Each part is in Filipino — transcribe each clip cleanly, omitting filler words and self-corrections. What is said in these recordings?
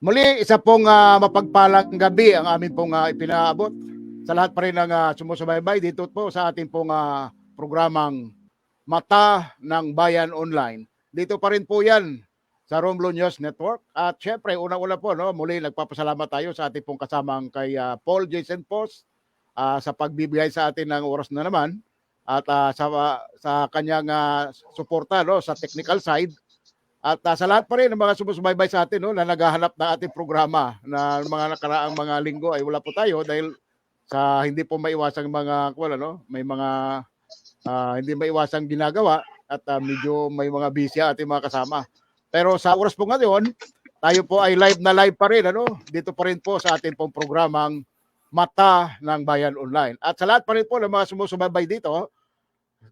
Muli, isa pong mapagpalang gabi ang amin pong ipinaabot sa lahat pa rin ng sumusubaybay dito po sa ating pong programang Mata ng Bayan Online. Dito pa rin po yan sa Romblon News Network. At syempre, unang-una po, no, muli nagpapasalamat tayo sa ating pong kasamang kay Paul Jason Post sa pagbibigay sa atin ng oras na naman at sa kanyang suporta no, sa technical side. At sa lahat pa rin ng mga sumusubaybay sa atin no, na naghahanap ng ating programa na mga nakaraang mga linggo ay wala po tayo dahil sa hindi po maiwasang mga may mga hindi maiwasang ginagawa at medyo may mga busy ating mga kasama. Pero sa oras po ngayon, tayo po ay live na live pa rin dito pa rin po sa ating pong programang Mata ng Bayan Online. At sa lahat pa rin po ng mga sumusubaybay dito,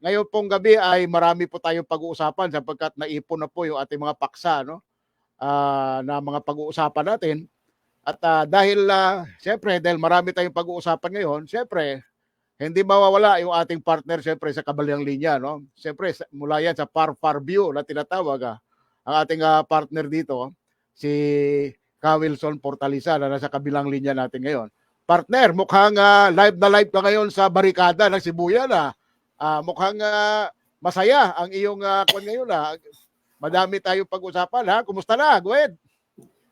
ngayon pong gabi ay marami po tayong pag-uusapan sapagkat naipon na po yung ating mga paksa na mga pag-uusapan natin. At siyempre dahil marami tayong pag-uusapan ngayon, siyempre hindi mawawala yung ating partner siyempre sa kabilang linya. No? Siyempre mula yan sa Far View na tinatawag ang ating partner dito, si Wilson Portaliza na nasa kabilang linya natin ngayon. Partner, mukhang live na live ka ngayon sa barikada ng Sibuyan. Mukhang masaya ang iyong kwan ngayon. Madami tayong pag-usapan. Kumusta na? Go ahead.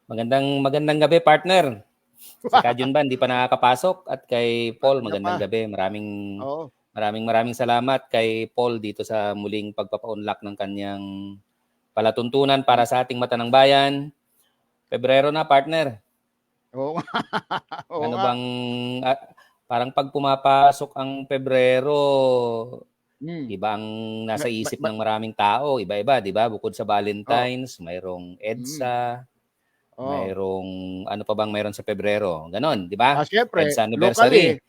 Magandang gabi, partner. Si Kajun ba, hindi pa nakakapasok. At kay Paul, magandang gabi. Maraming salamat kay Paul dito sa muling pagpapa-unlock ng kanyang palatuntunan para sa ating Mata ng Bayan. Pebrero na, partner. Oo. Ano bang parang pag pumapasok ang Pebrero, iba ang nasa isip ng maraming tao, iba-iba, 'di ba? Bukod sa Valentine's, mayroong EDSA, mayroong ano pa bang mayroon sa Pebrero? Ganon, 'di ba? Syempre, EDSA anniversary.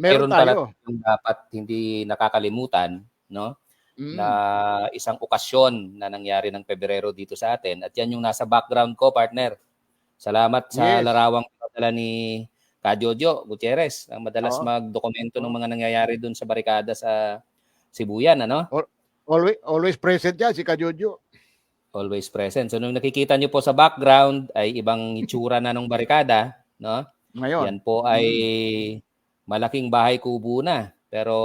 Meron pala tayo. yung dapat hindi nakakalimutan, no? Na isang okasyon na nangyari ng Pebrero dito sa atin at yan yung nasa background ko, partner. Salamat sa larawang pinadala ni Jojo Gutierrez ang madalas magdokumento ng mga nangyayari doon sa barikada sa Sibuyan, ano? Always present yan si Jojo. Always present. So nung nakikita niyo po sa background ay ibang itsura na ng barikada, no? Ngayon. Yan po ay malaking bahay kubo na. Pero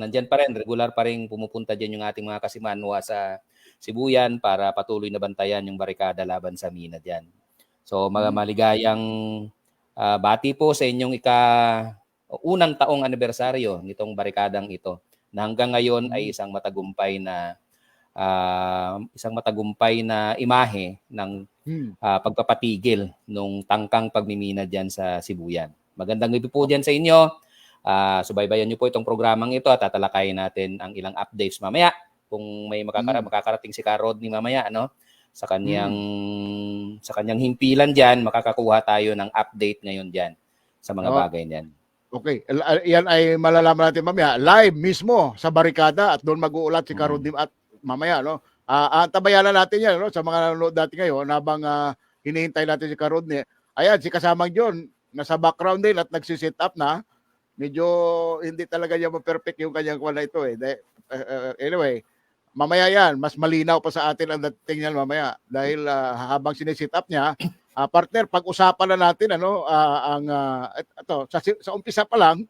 nandyan pa rin, regular pa rin pumupunta dyan yung ating mga kasimanwa sa Sibuyan para patuloy na bantayan yung barikada laban sa mina dyan. So maligayang bati po sa inyong unang taong anibersaryo nitong barikadang ito na hanggang ngayon ay isang matagumpay na imahe ng pagpapatigil nung tangkang pagmimina dyan sa Sibuyan. Magandang gabi po dyan sa inyo. Subaybayan niyo po itong programang ito at tatalakayin natin ang ilang updates mamaya kung may makakarating si Rodney mamaya, ano? Sa kanyang himpilan diyan, makakakuha tayo ng update ngayon diyan sa mga bagay niyan. Okay, yan ay malalaman natin mamaya live mismo sa barikada at doon mag-uulat si Rodney at mamaya, no? Tabayanan natin yan, no, sa mga nanonood natin ngayon habang hinihintay natin si Rodney. Ayan, si kasamang John nasa background din at nagsi-set up na. Medyo hindi talaga niya ma-perfect yung kanyang kwala ito anyway, mamaya yan, mas malinaw pa sa atin ang dating niyan mamaya dahil habang sinisit up niya, partner, pag-usapan na natin sa umpisa pa lang,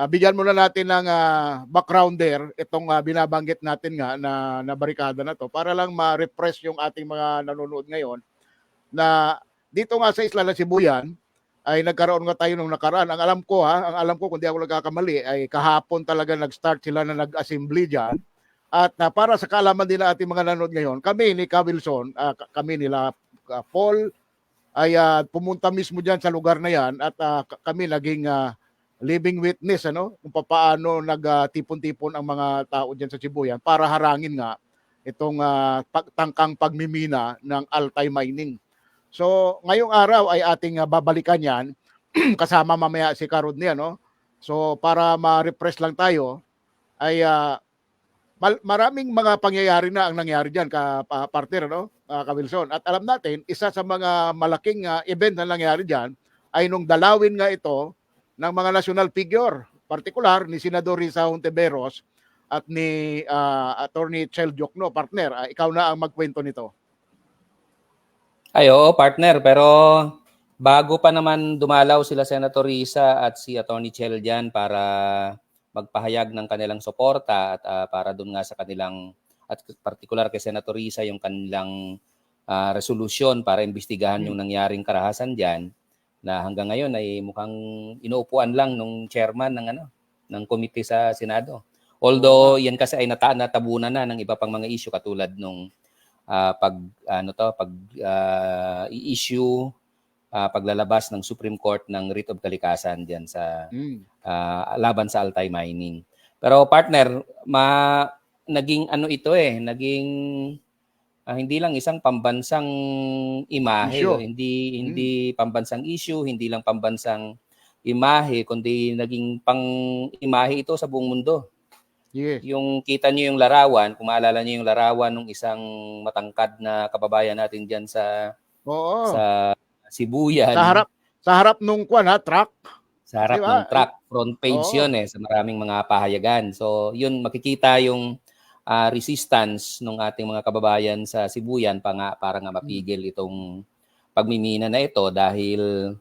bigyan muna natin ng backgrounder itong binabanggit natin nga na barikada na to para lang ma-refresh yung ating mga nanonood ngayon na dito nga sa isla ng Sibuyan ay nagkaroon nga tayo nung nakaraan. Ang alam ko kung di ako nagkakamali ay kahapon talaga nag-start sila na nag-assembly diyan. At para sa kaalaman din ng ating mga nanonood ngayon, kami ni Wilson, kami nila Paul ay pumunta mismo diyan sa lugar na yan at kami naging living witness kung paano nagtipon-tipon ang mga tao diyan sa Sibuyan para harangin nga itong tangkang pagmimina ng Altai Mining. So, ngayong araw ay ating babalikan yan kasama mamaya si Rodney, no? So, para ma-refresh lang tayo ay maraming mga pangyayari na ang nangyari diyan partner, no? Wilson. At alam natin, isa sa mga malaking event na nangyari diyan ay nung dalawin nga ito ng mga national figure, partikular ni Senador Risa Hontiveros at ni Attorney Chel Diokno, partner. Ikaw na ang magkwento nito. Ay, oo, partner. Pero bago pa naman dumalaw sila Senator Risa at si Attorney Chel dyan para magpahayag ng kanilang suporta at para dun nga sa kanilang, at particular kay Senator Risa, yung kanilang resolusyon para imbestigahan yung nangyaring karahasan dyan, na hanggang ngayon ay mukhang inuupuan lang nung chairman ng ng committee sa Senado. Although yan kasi ay natabunan na ng iba pang mga issue katulad nung i-issue paglalabas ng Supreme Court ng writ of kalikasan diyan sa laban sa Altai Mining. Pero partner, naging ito naging hindi lang isang pambansang imahe, Issue. hindi pambansang issue, hindi lang pambansang imahe, kundi naging pang-imahe ito sa buong mundo. Yes. Yung kita niyo yung larawan, kung maalala niyo yung larawan ng isang matangkad na kababayan natin diyan sa Oo. Sibuyan. Sa harap nung truck. Sa harap Diba? ng truck, front page Oo. yun sa maraming mga pahayagan. So, yun makikita yung resistance ng ating mga kababayan sa Sibuyan para nga mapigil itong pagmimina na ito dahil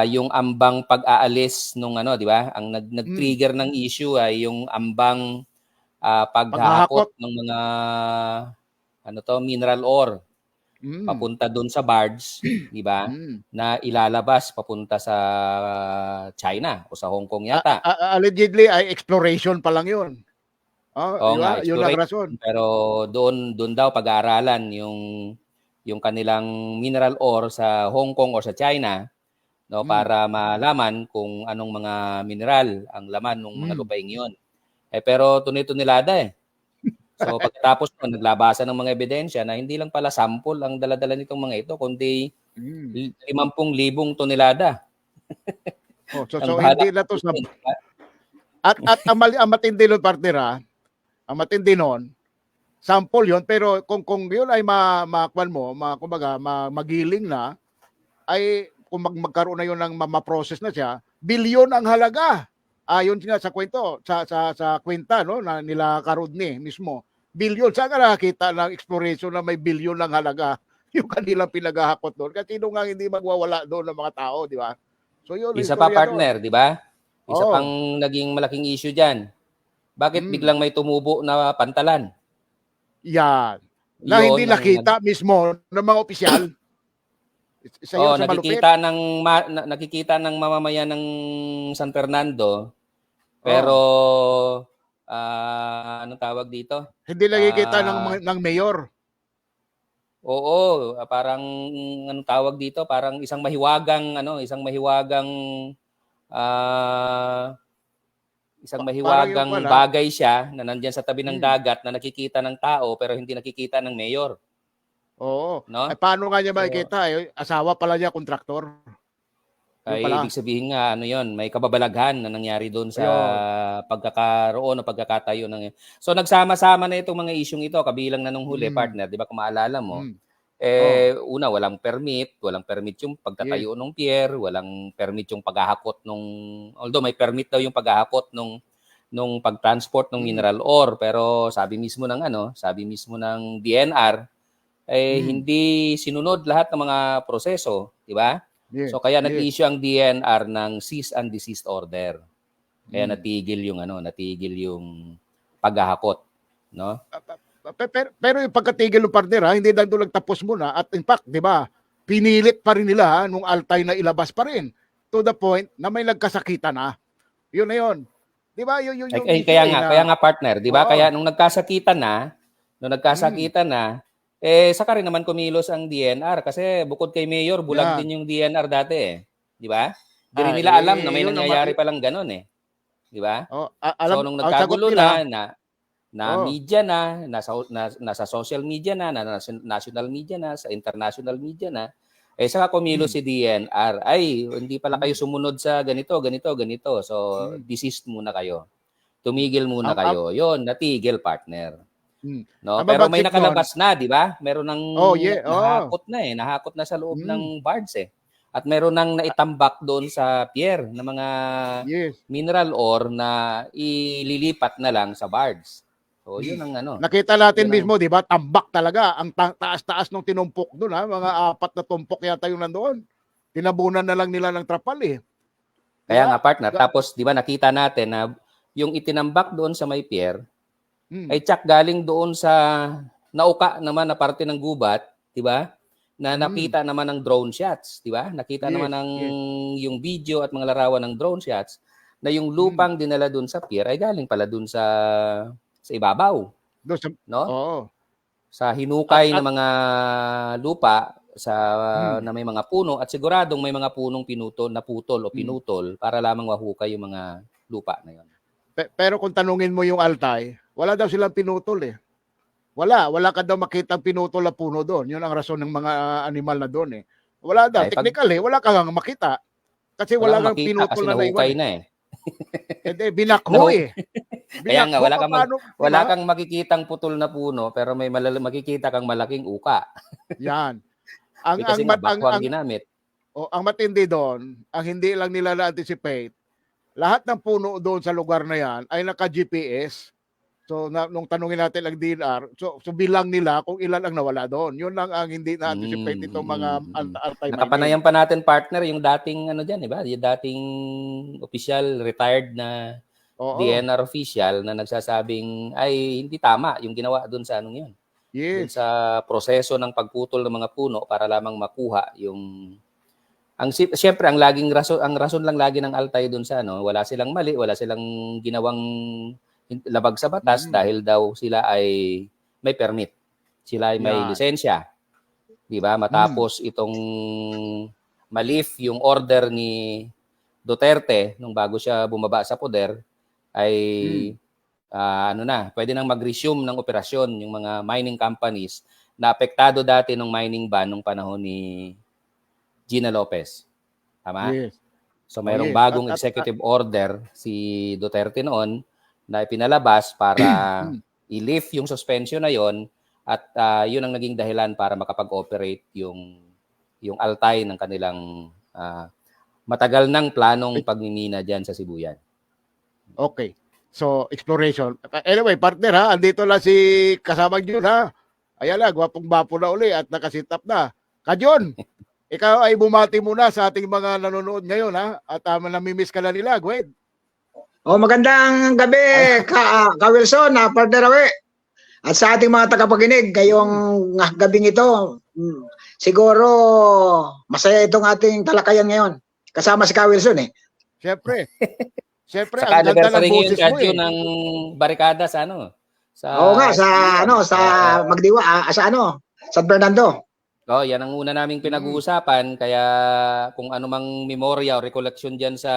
yung ambang pag-aalis nung di ba? Ang nag-trigger ng issue ay yung ambang paghahakot ng mga mineral ore papunta doon sa barge, di ba? Na ilalabas papunta sa China o sa Hong Kong yata. Allegedly ay exploration pa lang 'yun. Oo nga, Yun ang rason. Pero doon daw pag-aaralan yung kanilang mineral ore sa Hong Kong o sa China, no, para malaman kung anong mga mineral ang laman ng mga lupaing 'yon. Pero tunay-tunilada So pagkatapos nun, naglabasan ng mga ebidensya na hindi lang pala sample ang dala-dala nitong mga ito, kundi 50,000 tonelada. So hindi na to sa... At ang matindi nun, partner, ang matindi nun, sample yon, pero kung yun ay magiling na, ay kung magkaroon na yun ng ma-process na siya, bilyon ang halaga. Yun nga sa kwento, sa kwenta na nila Karodni mismo. Bilyon. Saan ka nakakita ng exploration na may bilyon ng halaga yung kanilang pinaghahakot doon? Kasi sino nga hindi magwawala doon ng mga tao, di ba? So yun, isa pa partner, di ba? Isa pang naging malaking issue dyan. Bakit biglang may tumubo na pantalan? Yan. Na hindi nakita mismo ng mga opisyal. Nakikita ng mamamayan ng San Fernando, pero anong tawag dito? Hindi nakikita ng mayor. Oo, parang anong tawag dito? Parang isang mahiwagang bagay siya na nandiyan sa tabi ng dagat na nakikita ng tao pero hindi nakikita ng mayor. Oo. No? Ay, paano nga niya makikita? Asawa pala niya, kontraktor. Ay, ibig sabihin nga, may kababalaghan na nangyari doon sa pagkakaroon o pagkakatayo ng... So, nagsama-sama na itong mga isyong ito, kabilang na nung huli, partner, di ba, kung maalala mo, una, walang permit yung pagtatayo ng pier, walang permit yung paghahakot although may permit daw yung paghahakot nung pagtransport ng mineral ore, pero sabi mismo ng DNR, hindi sinunod lahat ng mga proseso, di ba? So kaya nag-issue ang DNR ng cease and desist order. Kaya natigil yung paghahakot, no? Pero yung pagkatigil ng partner, hindi lang doon nagtapos muna, at in fact, di ba, pinilit pa rin nila nung Altai na ilabas pa rin to the point na may nagkasakitan na. Yun na yun. Di ba? Kaya nga partner, di ba? Kaya nung nagkasakitan na, saka rin naman kumilos ang DNR kasi bukod kay Mayor, bulag din yung DNR dati Di ba? Di rin nila alam na may nangyayari palang ganun Di ba? So nung nagkagulo na media nasa social media national media sa international media saka kumilos si DNR. Ay, hindi pala kayo sumunod sa ganito. So, desist muna kayo. Tumigil muna kayo. Yun, natigil, partner. No, pero may nakalabas na, di ba? Meron nang nahakot na sa loob ng barge At meron nang naitambak doon sa pier na mga mineral ore na ililipat na lang sa barge. So, yun ang ano. Nakita natin Yun ang- mismo, di ba? Tambak talaga. Ang taas-taas ng tinumpok doon, ha? Mga 4 na tumpok yata yung nandoon. Tinabunan na lang nila ng trapal, eh. Di Kaya ba? nga, partner. Tapos, di ba, nakita natin na yung itinambak doon sa may pier, ay tsak galing doon sa nauka naman na parte ng gubat, di ba? Na nakita naman ng drone shots, di ba? Nakita naman ng yung video at mga larawan ng drone shots na yung lupang dinala doon sa pier ay galing pala doon sa ibabaw, Doon sa, no? oo. Sa hinukay At- ng mga lupa sa Hmm. na may mga puno at siguradong may mga punong naputol o pinutol para lamang mahukay yung mga lupa na yon. Pero kung tanungin mo yung Altay, wala daw silang pinutol, eh. Wala ka daw makitang pinutol na puno doon. Yun ang rason ng mga animal na doon, eh. Wala daw. Ay, pag- Technically, wala kang makita. Kasi Wala wala kang kang makita pinutol kasi na naiwan, nahukay eh. na eh. Hindi, binakho, Nahu- eh. Kaya nga, wala kang, paano, wala diba? kang makikitang putol na puno pero may makikita kang malaking uka. Yan. Ang, Kasi ang, nga, mat- bakho ang ang, ginamit. ang matindi doon, ang hindi lang nila na-anticipate, lahat ng puno doon sa lugar na yan ay naka-GPS. So, nung tanungin natin ang DNR, so bilang nila kung ilan ang nawala doon. Yun lang ang hindi na-anticipate itong mga anti-mining. Nakapanayan pa natin, partner, yung dating ano dyan, diba? Yung dating official, retired na Oo. DNR official na nagsasabing ay hindi tama yung ginawa doon sa anong yun. Doon Yes. sa proseso ng pagputol ng mga puno para lamang makuha yung siyempre ang rason lang lagi ng Altay doon sa ano, wala silang mali, wala silang ginawang labag sa batas dahil daw sila ay may permit. Sila ay may Yan. lisensya. 'Di ba? Matapos itong malif yung order ni Duterte nung bago siya bumaba sa poder ay pwede nang mag-resume ng operasyon yung mga mining companies na apektado dati ng mining ban nung panahon ni Gina Lopez. Tama? Yes. So mayroong yes. bagong executive order si Duterte noon na ipinalabas para i-lift yung suspension na yon at yun ang naging dahilan para makapag-operate yung Altay ng kanilang matagal ng planong pagmimina diyan sa Sibuyan. Okay. So, exploration. Anyway, partner, ha, andito lang si kasamang Jun, ha. Ayan lang, gwapong-gwapo na uli at nakasitap na. Kajon, ikaw ay bumati muna sa ating mga nanonood ngayon, ha. At namimiss ka na nila, go ahead. Magandang gabi, ka Wilson, partner Awe. At sa ating mga tagapakinig, ngayong gabing ito, siguro masaya itong ating talakayan ngayon. Kasama si Ka Wilson, eh. Siyempre. Siyempre, Saka ang ganda ng anniversary boses ngayon, mo, Kadyo, eh. ng barikada sa ano? Oo nga, sa Magdiwa, San Fernando. Yan ang una naming pinag-uusapan kaya kung ano mang memorya o recollection diyan sa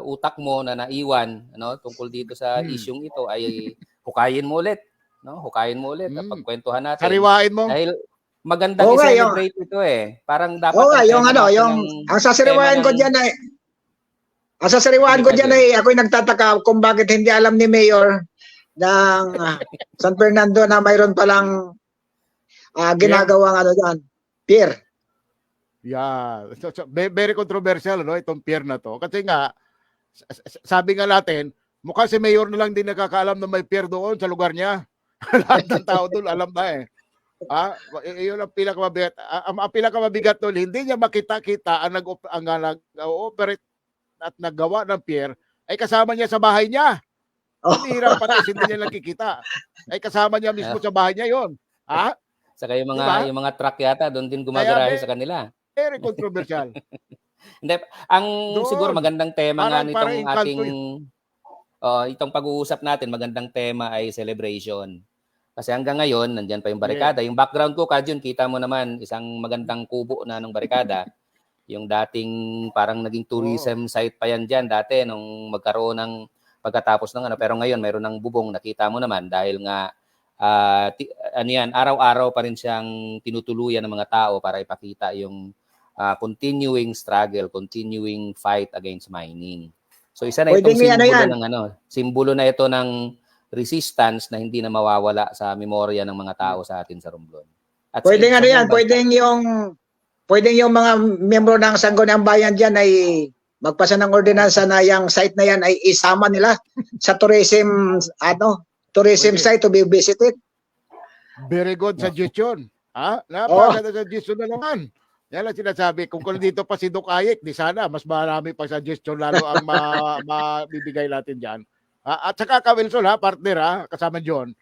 utak mo na naiwan tungkol dito sa isyung ito ay hukayin mo ulit, no? Hukayin mo ulit at pagkwentuhan natin. Sariwain mo. Dahil magandang i-celebrate ito eh. Parang dapat ang sasariwain ko diyan ay ako'y nagtataka kung bakit hindi alam ni Mayor ng San Fernando na mayroon palang ginagawang diyan, pier. Yeah. So, very controversial, no, itong pier na to. Kasi nga, sabi nga natin, mukhang si Mayor na lang din nakakaalam na may pier doon sa lugar niya. Lahat ng tao doon alam na, eh. Yun ang pinakamabigat. Ang pinakamabigat doon, hindi niya makita-kita ang nag-operate at naggawa ng pier ay kasama niya sa bahay niya. Hindi hirap pati, hindi niya nakikita. Ay kasama niya mismo sa bahay niya yon. Saka yung mga truck yata doon din gumagarahe sa kanila. Very controversial. Hindi, siguro magandang tema nga nitong ating itong pag-uusap natin, magandang tema ay celebration. Kasi hanggang ngayon, nandiyan pa yung barikada. Yung background ko, Kadyon, kita mo naman, isang magandang kubo na ng barikada. Yung dating parang naging tourism site pa yan dyan dati nung magkaroon ng pagkatapos ng pero ngayon mayroon ng bubong, nakita mo naman dahil nga araw-araw pa rin siyang tinutuluyan ng mga tao para ipakita yung continuing struggle, continuing fight against mining. So isa na itong simbolo na ito ng resistance na hindi na mawawala sa memorya ng mga tao sa atin sa Romblon. At pwedeng yung mga miyembro ng Sangguniang Bayan diyan ay magpasa ng ordinansa na yung site na yan ay isama nila sa tourism Pwede. site to be visited. Very good suggestion. Napakaganda suggestion na naman. Yan lang sinasabi. Kung dito pa si Doc Ayek, di sana, mas marami pa suggestion lalo ang mabibigay natin dyan. At saka ka, Wilson, partner, kasama John.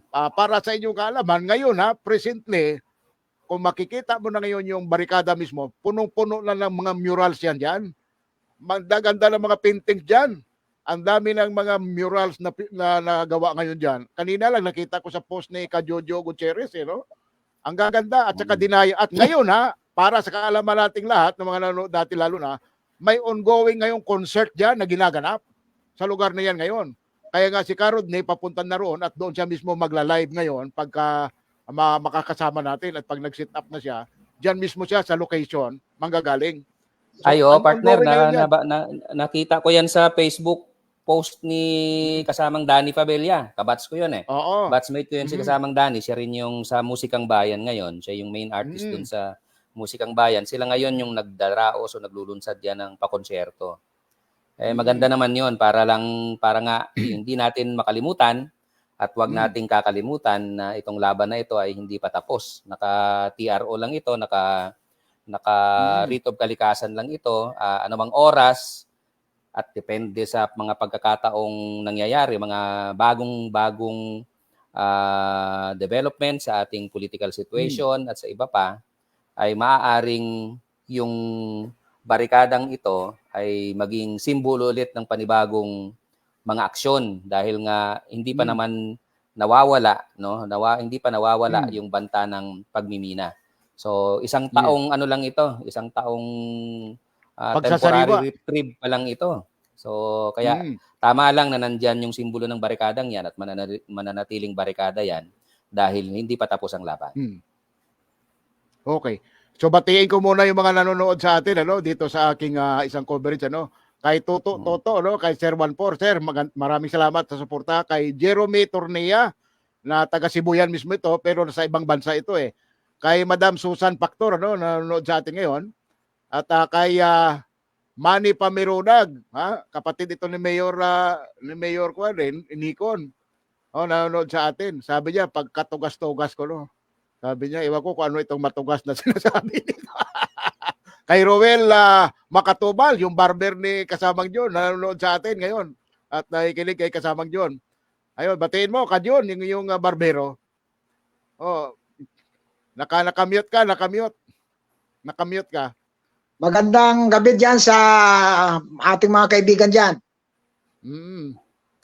Para sa inyong kaalaman, ngayon, presently, kung makikita mo na ngayon yung barikada mismo, punong-puno na ng mga murals yan dyan. Magdaganda ng mga paintings dyan. Ang dami ng mga murals na nagawa ngayon dyan. Kanina lang nakita ko sa post ni Jojo Gutierrez, no? Ang gaganda at saka dinaya. At ngayon, para sa kaalaman nating lahat, ng mga nanonood dati lalo na, may ongoing ngayong concert dyan na ginaganap sa lugar na yan ngayon. Kaya nga si Rodney papunta na roon at doon siya mismo magla-live ngayon pagka makakasama natin at pag nag-sit up na siya, dyan mismo siya sa location, manggagaling. So, partner, ongoing ngayon yan. nakita ko yan sa Facebook post ni kasamang Danny Fabella. Kabats ko yun eh. Oo. Batsmate ko yun si kasamang Danny. Siya rin yung sa Musikang Bayan ngayon. Siya yung main artist dun sa Musikang Bayan. Sila ngayon yung nagdaraos o naglulunsad yan ng pakonsyerto. Maganda naman yun para nga hindi natin makalimutan at wag nating kakalimutan na itong laban na ito ay hindi pa tapos. Naka-TRO lang ito, naka-writ of kalikasan lang ito, anumang oras at depende sa mga pagkakataong nangyayari, mga bagong development sa ating political situation at sa iba pa, ay maaaring yung barikadang ito ay maging simbolo ulit ng panibagong mga aksyon dahil nga hindi pa naman nawawala, no? Hindi pa nawawala yung banta ng pagmimina. So, isang taong isang taong temporary reprieve pa lang ito. So, kaya tama lang na nandyan yung simbolo ng barikadang yan at mananatiling barikada yan dahil hindi pa tapos ang laban. Okay. So batiin ko muna yung mga nanonood sa atin dito sa aking isang coverage kay Toto, kay Sir 14, Sir, maraming salamat sa suporta. Kay Jerome Tornea na taga Sibuyan mismo ito pero nasa ibang bansa ito eh. Kay Madam Susan Pactor nanonood sa atin ngayon. At kay Manny Pamirunag, kapatid ito ni Mayor Nikon. Nanonood sa atin. Sabi niya pagkatugas-tugas ko Sabi niya, iwan ko kung ano itong matugas na sinasabi nito. Kay Roel Makatubal, yung barber ni Kasamang John, nanonood sa atin ngayon. At nakikinig kay Kasamang John. Ayun, batiin mo, John, yung barbero. Nakamute ka. Nakamute ka. Magandang gabi dyan sa ating mga kaibigan dyan.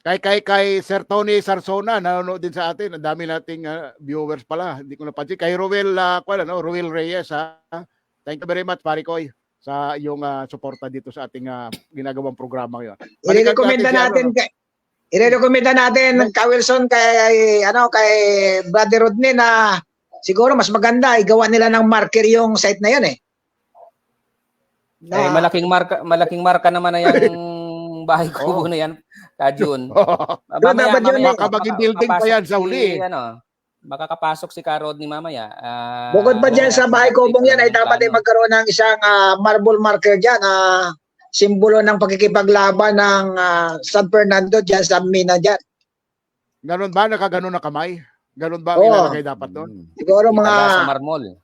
Kay Sir Tony Sarsona, nanonood din sa atin. Ang dami nating viewers pala. Hindi ko napansin. Kay Roel, Roel Reyes, thank you very much, Parikoy, sa iyong suporta dito sa ating ginagawang programa ngayon. Irekomenda natin ka Wilson kay Brother Rodney na siguro mas maganda igawa nila ng marker yung site na yun eh. Malaking marka naman na yung bahay kubo na yan. June. Baka maging building pa yan sa huli. Makakapasok si Rodney mamaya. Bukod ba dyan sa bahay kubong yan ay dapat ay magkaroon ng isang marble marker dyan. Simbolo ng pagkikipaglaban ng San Fernando dyan sa Mina dyan. Ganon ba? Nakaganon na kamay? Ganon ba ang ilalagay dapat doon? Siguro mga sa marmol.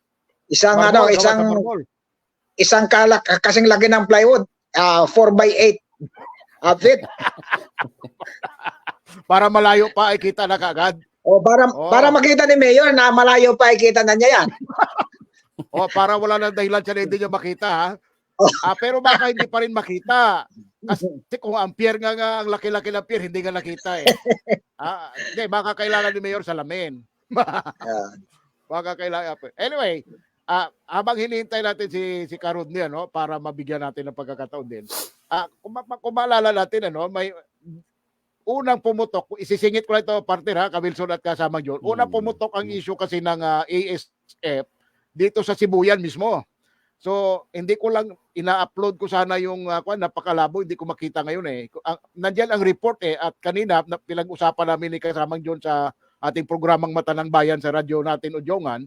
Isang kalak kasing laki ng plywood. 4x8 feet. Para malayo pa ay kita na kaagad. Para makita ni Mayor na malayo pa ay kita na niya yan. Para wala nang dahilan siya na hindi niya makita pero baka hindi pa rin makita. Kasi kung ampere nga ang laki-laki ng pier, hindi nga nakita eh. Hindi, baka kailangan ni Mayor salamin. Baka kailangan. Anyway, habang hinihintay natin si Rodney para mabigyan natin ng pagkakataon din. Kung maalala natin may unang pumutok, isisingit ko lang ito partner ka Wilson at Kasamang John. Unang pumutok ang issue kasi ng ASF dito sa Sibuyan mismo. So, hindi ko lang ina-upload ko sana yung napakalabo, hindi ko makita ngayon eh. Nandiyan ang report at kanina pinag-usapan namin ni Kasamang John sa ating programang Mata ng Bayan sa radyo natin Udjongan,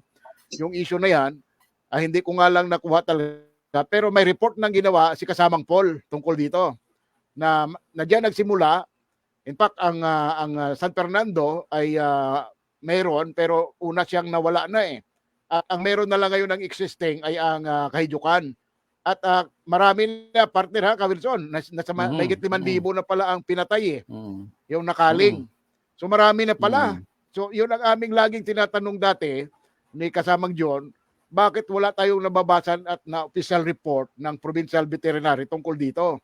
yung issue na yan, hindi ko nga lang nakuha talaga pero may report nang ginawa si kasamang Paul tungkol dito na diyan nagsimula. In fact, ang San Fernando ay meron pero una siyang nawala na eh. At ang meron na lang ngayon ng existing ay ang Kahijukan. At marami na partner ha, Kawilson, nasa mahigit 5,000 na pala ang pinatay eh. Yung nakaling. So marami na pala. So yun ang aming laging tinatanong dati ni kasamang John, bakit wala tayong nababasan at na official report ng Provincial Veterinary tungkol dito?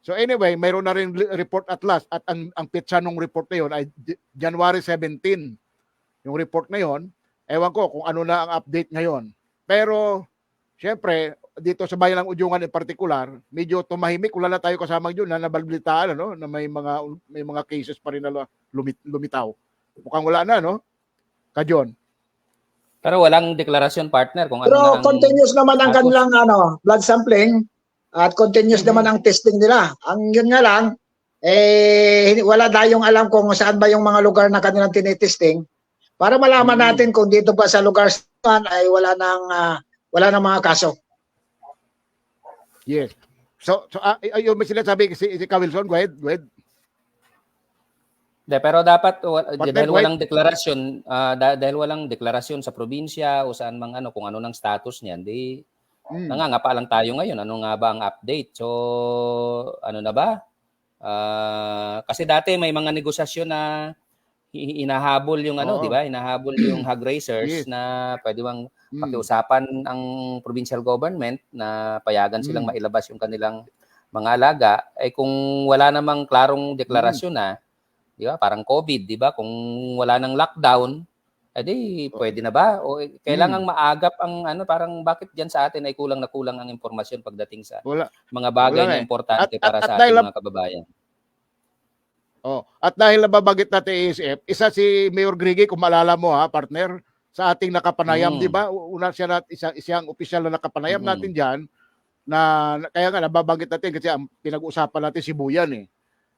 So anyway, mayroon na rin report at last at ang petsa ng report na yun ay January 17. Yung report na yun, ewan ko kung ano na ang update ngayon. Pero syempre, dito sa bayan ng Udyungan in particular, medyo tumahimik. Wala na tayo kasamang yun na nabalblitaan na may mga cases pa rin na lumitaw. Mukhang wala na, no? Ka-John. Pero walang deklarasyon, partner, kung ano Pero na ang continuous naman ang kanilang blood sampling at continuous naman ang testing nila. Ang yun nga lang, wala tayong alam kung saan ba yung mga lugar na kanilang tinitesting para malaman natin kung dito ba sa lugar saan ay wala nang mga kaso. Yes. So yung may sinasabi si Kawilson, go ahead. pero dapat dahil White. walang deklarasyon, dahil walang deklarasyon sa probinsya o saan mang kung ano ng status niyan, di nangangapa lang tayo ngayon. Ano nga ba ang update? So, ano na ba? Kasi dati may mga negosasyon na hinahabol yung di ba? Hinahabol yung hog raisers na pwede bang pakiusapan ang provincial government na payagan silang mailabas yung kanilang mga alaga. Kung wala namang klarong deklarasyon na, di ba? Parang COVID, di ba? Kung wala nang lockdown, edi pwede na ba? O kailangang maagap ang parang bakit diyan sa atin ay kulang na kulang ang impormasyon pagdating sa mga bagay na importante para sa ating mga kababayan. At dahil nababanggit natin ASF, isa si Mayor Griggy, kung maalala mo partner, sa ating nakapanayam, di ba? Una siya isang opisyal na nakapanayam natin diyan na kaya nga nababanggit natin kasi ang pinag-uusapan natin Sibuyan eh.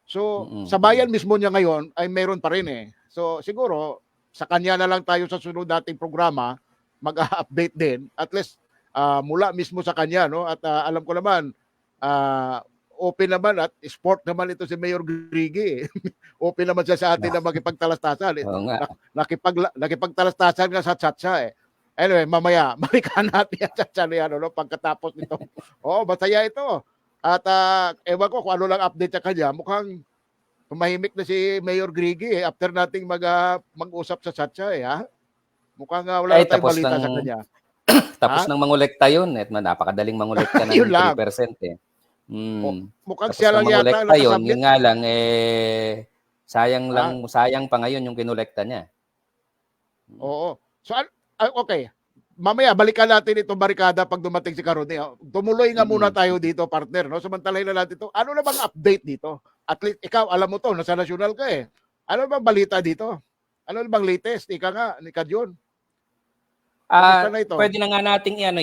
So, sa bayan mismo niya ngayon ay meron pa rin eh. So, siguro sa kanya na lang tayo sa sunod nating programa mag-update din at least mula mismo sa kanya at alam ko naman open naman at sport naman ito si Mayor Griggy. Open naman siya sa atin na makipagtalastasan. Nakipagtalastasan nga sa chat-chat eh. Anyway, mamaya balikan natin yan chat-chat yan pagkatapos nito. Masaya ito. At ewan ko kung ano lang update sa kanya. Mukhang tumahimik na si Mayor Griggy after nating mag-usap sa chat-chat Mukhang wala na tayong balita sa kanya. Tapos nang mangolekta yun. Napakadaling mangolekta ng 3% eh. Mukhang siya lang yata nakasabit. Yun nga lang sayang pa ngayon yung kinolekta niya. Oo. So okay. Mamaya balikan natin itong barikada pag dumating si Karuni. Tumuloy nga muna tayo dito, partner, Samantalahin na natin ito. Ano na bang update dito? At least ikaw alam mo to, nasa national ka eh. Ano bang balita dito? Ano na bang latest? Ika nga ni Kadyon. Pwede na nga nating yan.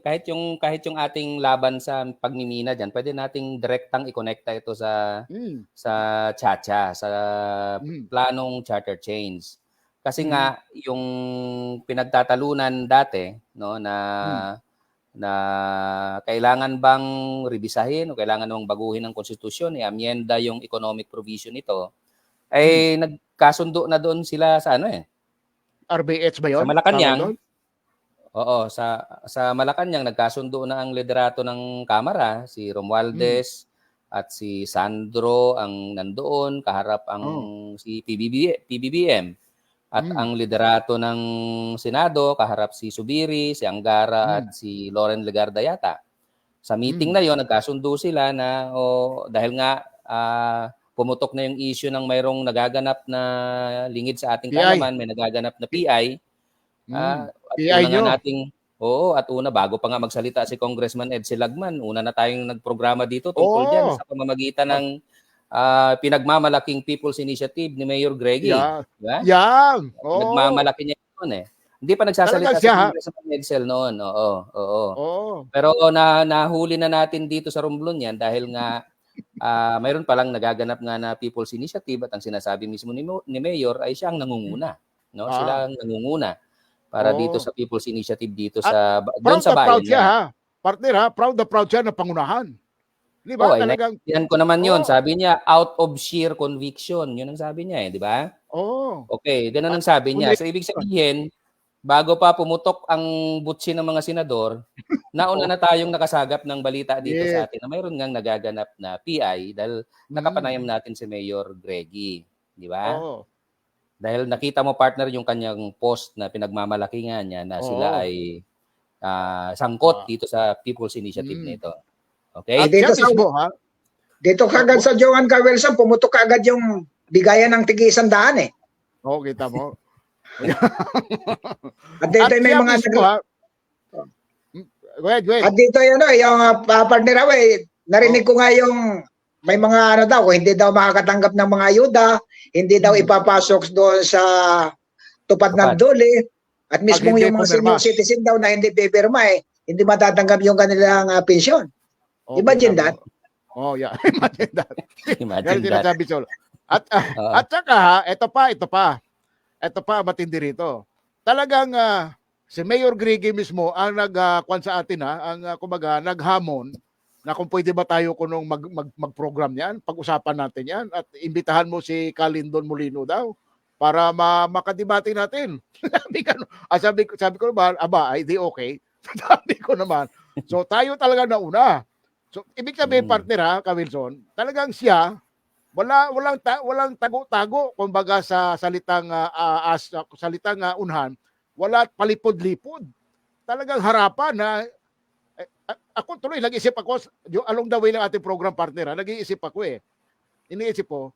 Kahit yung ating laban sa pagmimina diyan, pwede nating direktang i-connecta ito sa Chacha, sa planong charter change. Kasi nga yung pinagtatalunan dati na kailangan bang rebisahin o kailangan bang baguhin ng konstitusyon, amyenda yung economic provision nito, nagkasundo na doon sila sa RBH ba yun? Sa Malacanang. Oo, sa Malacanang nagkasundo na ang liderato ng Kamara, si Romualdez at si Sandro ang nandoon, kaharap ang si PBBM. At ang liderato ng Senado, kaharap si Subiri, si Angara at si Loren Legarda yata. Sa meeting na yon nagkasundo sila na dahil nga pumutok na yung issue ng mayroong nagaganap na lingid sa ating kalaman, may nagaganap na PI. At una bago pa nga magsalita si Congressman Ed Silagman, una na tayong nagprograma dito tungkol diyan sa pamamagitan ng pinagmamalaking People's Initiative ni Mayor Griggy. Diba? Nagmamalaki niya yun Hindi pa nagsasalita si Congressman Edsel noon. Pero nahuli na natin dito sa Romblon yan dahil nga mayroon palang nagaganap nga na People's Initiative at ang sinasabi mismo ni Mayor ay siya ang nangunguna. Sila ang nangunguna para dito sa People's Initiative dito sa doon sa bayan niya. partner ha, proud na proud siya na pangunahan. Di ba? Ay Talagang, naintindihan ko naman yun. Oo. Sabi niya, out of sheer conviction. Yun ang sabi niya di ba? oo. Okay, ganun At ang sabi niya. ulit, So, ibig sabihin, bago pa pumutok ang butsi ng mga senador, nauna na tayong nakasagap ng balita dito sa yes. atin na mayroon ngang nagaganap na PI dahil nakapanayam Mm. natin si Mayor Greggy. Di ba? Oo. Dahil nakita mo, partner, yung kanyang post na pinagmamalaki nga niya na sila Oo. ay sangkot Ah. dito sa People's Initiative Mm. nito. At Okay? Dito siya sa mismo ha. dito kagad sa Johan K. Wilson, pumutok agad yung bigayan ng tigi 100 eh. Oo, kita mo. At dito At may siya mga mismo ha. Go ahead, go ahead. At dito yun, yung partner ako narinig ko nga yung may mga ano daw, kung hindi daw makakatanggap ng mga ayuda, hindi daw ipapasok doon sa tupad ng Tupad. dole. At mismo hindi yung mga pumirma. senior citizen daw na hindi pipirma hindi matatanggap yung kanilang pensyon. Oo, Imagine kita that. mo. Oh, yeah. Imagine that. Imagine Yan that. sinasabi Sol. At Oo. at saka ha, ito pa. Ito pa matindi rito. Talagang si Mayor Greggy mismo ang nagkuan sa atin ang kumbaga naghamon na kung pwede ba tayo kunong mag-program niyan, pag-usapan natin yan at imbitahan mo si Calindon Molino daw para makadebate natin. sabi ko naman, ay di okay. Sabi ko naman. So tayo talaga nauna. So ibig sabihin partner ha, Ka Wilson, talagang siya walang tago-tago kumbaga sa salitang unhan, wala palipod-lipod. Talagang harapan na ako tuloy nag-isip ako along the way ng ating program partner nag-iisip ako iniisip ko,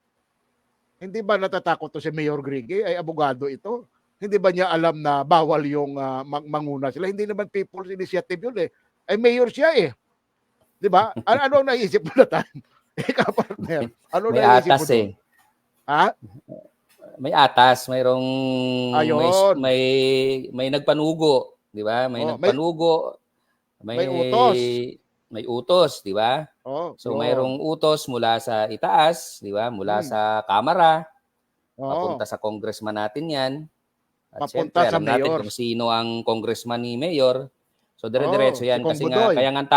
hindi ba natatakot to si Mayor Greggy? Ay abogado ito. Hindi ba niya alam na bawal yung manguna sila? Hindi naman people's initiative yun Ay mayor siya 'Di ba? Ano ang naisip mo na time? Ikaw partner. Ano May naisip mo atas doon? Ha? May atas, mayroong Ayun. may nagpanugo, 'di ba? May Oh, nagpanugo, may utos. may utos, 'di ba? Oh, So yun. mayroong utos mula sa itaas, 'di ba? Mula sa Kamara, papunta sa congressman natin 'yan. At Papunta syempre, sa alam natin mayor. kung sino ang congressman ni Mayor. So dire-diretso si 'yan Kong kasi nga Budoy. kaya nga ang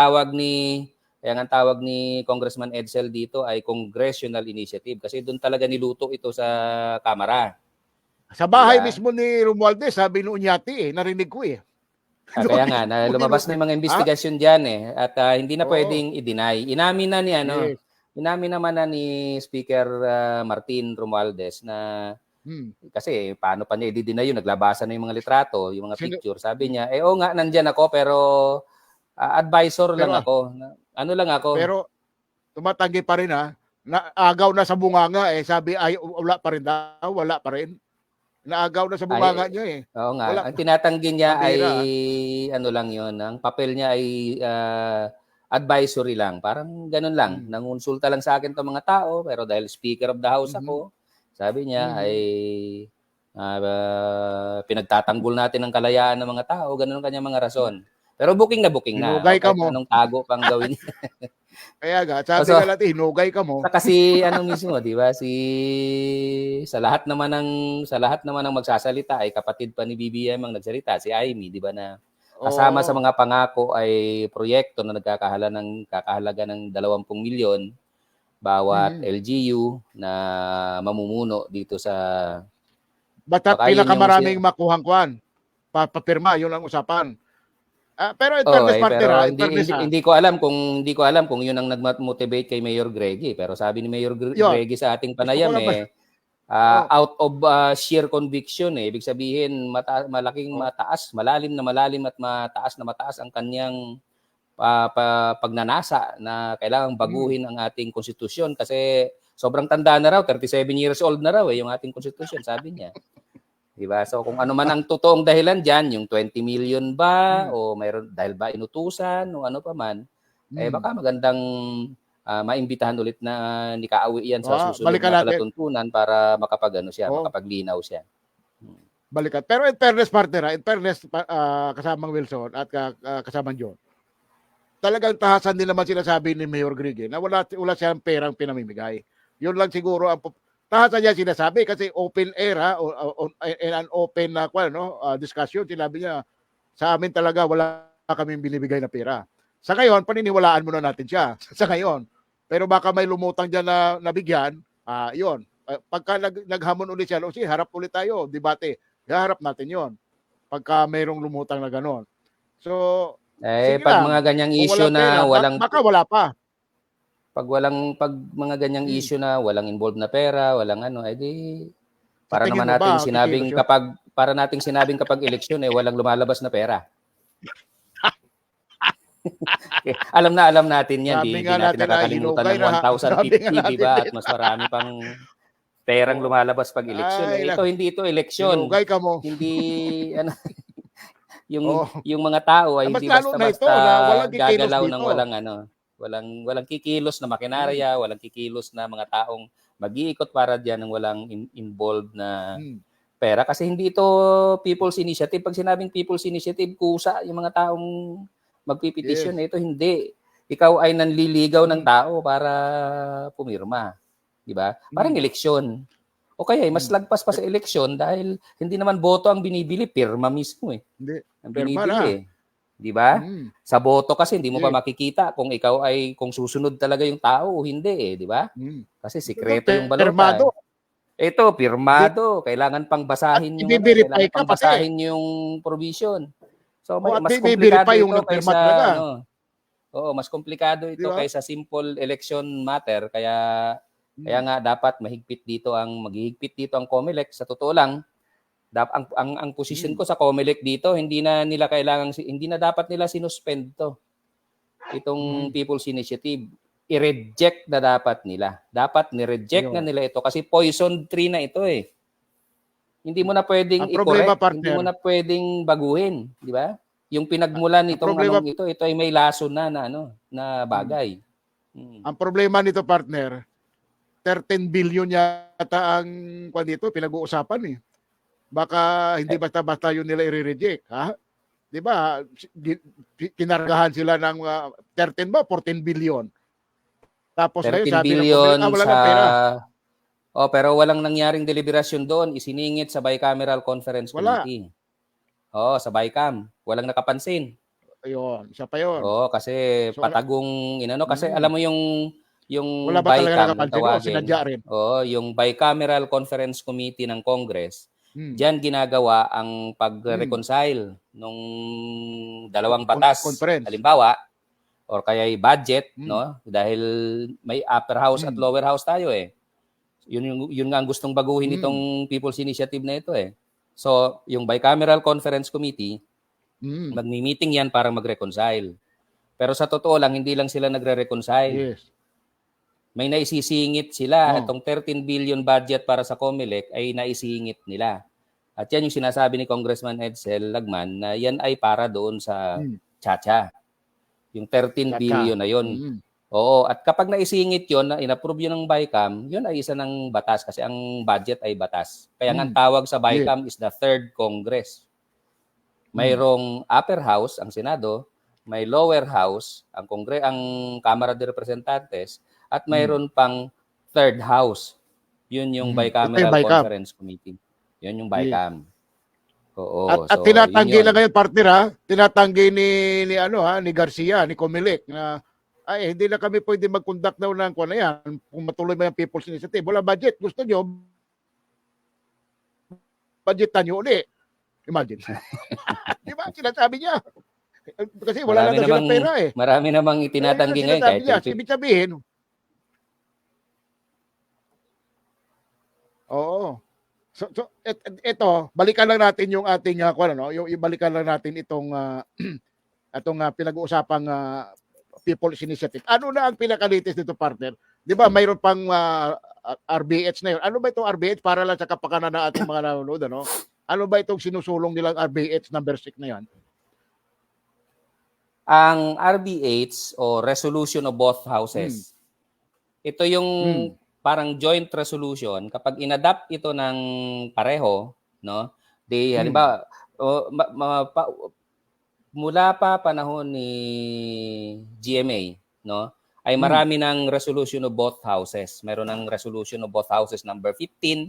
tawag ni Congressman Edsel dito ay congressional initiative kasi doon talaga niluto ito sa Kamara. Sa bahay Diba? mismo ni Romualdez, sabi ni Unyati narinig ko Kaya nga, na lumabas na yung mga investigasyon diyan at hindi na Oo. pwedeng i-deny. Inamin na ni Yes. inamin naman na ni Speaker Martin Romualdez na kasi paano pa niya i-deny yun, naglabasan na yung mga litrato, yung mga picture. Sabi niya, oo nga, nandyan ako pero advisor lang ako. Ano lang ako. Pero tumatanggi pa rin naagaw na sa bunganga sabi ay wala pa rin daw, wala pa rin. Naagaw na sa bunganga niya Oo nga. Wala. Ang tinatanggi niya ay Pambira, ano lang 'yon, ang papel niya ay advisory lang. Parang ganun lang. Nangunsulta lang sa akin 'tong mga tao pero dahil Speaker of the House ako, sabi niya ay pinagtatanggol natin ang kalayaan ng mga tao, ganun ang kanyang mga rason. Pero booking na. Hinugay ka mo. Anong tago pang gawin niya. Kaya nga, sabi nga natin, hinugay ka mo. Kasi ano mismo, 'di ba? Sa lahat naman ng magsasalita ay kapatid pa ni BBM ang nagsalita, si Amy, 'di ba, na kasama sa mga pangako ay proyekto na kakahalaga ng 20 milyon bawat LGU na mamumuno dito sa Basta't pinakamaraming makuhang kwan. Papirma, yun ang usapan. Pero in fairness partner, hindi ko alam kung yun ang nag-motivate kay Mayor Greggy, pero sabi ni Mayor Greggy sa ating panayam out of sheer conviction ibig sabihin malalim at mataas ang kanyang pagnanasa na kailangang baguhin ang ating konstitusyon kasi sobrang tanda na raw, 37 years old na raw yung ating konstitusyon, sabi niya. Diba? So kung ano man ang totoong dahilan diyan, yung 20 million ba o mayroon dahil ba inutusan o ano pa man, baka magandang maimbitahan ulit na ni Kaawi yan sa susunod na palatuntunan para makapaglinaw siya. Balikan. Pero in fairness partner, kasamang Wilson at kasamang John, talagang tahasan din naman sinasabi ni Mayor Greggy na wala siyang perang pinamimigay. Yun lang siguro ang tahasan niya sinasabi kasi open air in an open discussion. Sinabi niya, sa amin talaga wala kaming binibigay na pera. Sa ngayon, paniniwalaan muna natin siya. Sa ngayon. Pero baka may lumutang dyan na nabigyan, yun. Pagka naghamon ulit siya, o sige, harap ulit tayo, debate. Harap natin yon. Pagka mayroong lumutang na gano'n. So, sige pag lang. mga ganyang Kung issue walang na pera, walang baka wala pa. pag mga ganyang issue na walang involved na pera, walang ano, edi Sa para tingin naman mo nating ba, sinabing kikilos yun? kapag eleksyon walang lumalabas na pera. Alam natin yan, Sabi di nga natin natin ay nakakalimutan hinugay ng na, sabi nga 1,050, di natin ba? At din. mas marami pang perang lumalabas pag eleksyon. Ay, Ito hindi ito eleksyon. hinugay ka mo. Hindi ano Oh. yung mga tao ay Mas hindi lalo na ito basta-basta na walang kikilos gagalaw ng dito. walang kikilos na makinarya, walang kikilos na mga taong mag-iikot para diyan ng walang involved na pera kasi hindi ito people's initiative. Pag sinabing people's initiative, kusa yung mga taong magpipetisyon. Yes. Ito hindi. Ikaw ay nanliligaw ng tao para pumirma. Di ba? Parang eleksyon. O kaya mas lagpas pa sa eleksyon dahil hindi naman boto ang binibili, pirma mismo eh. Hindi. Ang Pirma binibili. na. Di ba? Sa boto kasi hindi mo pa Yes. makikita kung ikaw ay kung susunod talaga yung tao o hindi eh, di ba? Kasi sikreto yung balota. Pirmado. Ito, pirmado. Kailangan pang basahin At yung i-verify kailangan ka pang pati. basahin yung provision. So At mas i-verify komplikado yung ito nagpirma kaysa talaga. Oo, mas komplikado ito Di ba? kaysa simple election matter kaya nga dapat maghigpit dito ang COMELEC. Sa totoo lang, ang position ko sa COMELEC dito, hindi na dapat nila sinuspend to. Itong People's Initiative, i-reject na dapat nila. Dapat ni-reject na nila ito kasi poison tree na ito eh. Hindi mo na pwedeng Ang problema, i-correct, hindi mo partner, na pwedeng baguhin, di ba? Yung pinagmulan nitong problema- ito ay may lason na bagay. ang problema nito, partner, 13 billion yata ang dito, pinag-uusapan eh. Baka hindi basta-basta yun nila i-reject, ha? Di ba? Kinargahan sila ng 13 ba? 14 billion. Tapos 13 ngayon, sabi ng billion COMELEC, wala sa... ng pera. pero walang nangyaring deliberasyon doon. Isiningit sa Bicameral Conference Wala. Committee. Sa BICAM. Walang nakapansin. Ayun, isa pa yun. Kasi So, patagong kasi alam mo yung wala ba talaga BICAM nakapansin? tawagin. Sinadya rin. Yung Bicameral Conference Committee ng Congress. Diyan ginagawa ang pag-reconcile nung dalawang batas. Conference. Halimbawa, or kaya budget, no? Dahil may upper house at lower house tayo eh. Yun nga ang gustong baguhin itong People's Initiative na ito eh. So, yung Bicameral Conference Committee, magmi-meeting yan para mag-reconcile. Pero sa totoo lang, hindi lang sila nagre-reconcile. Yes. May naisisingit sila. Itong 13 billion budget para sa COMELEC ay naisingit nila. At yan yung sinasabi ni Congressman Edsel Lagman na yan ay para doon sa Chacha. Yung 13 billion na yun. Oo, at kapag naisingit yun, na inapprove yun ng BICAM, yun ay isa ng batas kasi ang budget ay batas. Kaya nga ang tawag sa BICAM is the Third Congress. Mayroong upper house, ang Senado, may lower house, ang Kamara de Representantes, at mayroon pang third house. Yun yung Bicameral Conference Committee. Yun yung BICAM. Oo. At tinatanggi na ngayon, partner ha, tinatanggi ni Garcia, ni COMELEC na hindi na kami pwede mag-conduct daw ng kung ano yan, kung matuloy ba yung People's Initiative. Wala budget. Gusto nyo, budgetan nyo ulit. Imagine. Di ba? Sinasabi niya. Kasi wala lang daw silang pera eh. Marami namang itinatanggi ngayon. Kahit ibig sabihin, oo. So ito, balikan lang natin yung ating yung ibalikan lang natin itong pinag-uusapang People's Initiative. Ano na ang pinaka-latest dito, partner? 'Di ba mayroon pang RBH na 'yon. Ano ba itong RBH para lang sa kapakanan ng ating mga nanonood, ano? Ano ba itong sinusulong nilang RBH number 6 na 'yan? Ang RBH o Resolution of Both Houses. Ito yung parang joint resolution kapag inadapt ito ng pareho, no? Halimbawa, mula pa panahon ni GMA, no? Ay marami ng resolution of both houses. Meron ng resolution of both houses number 15,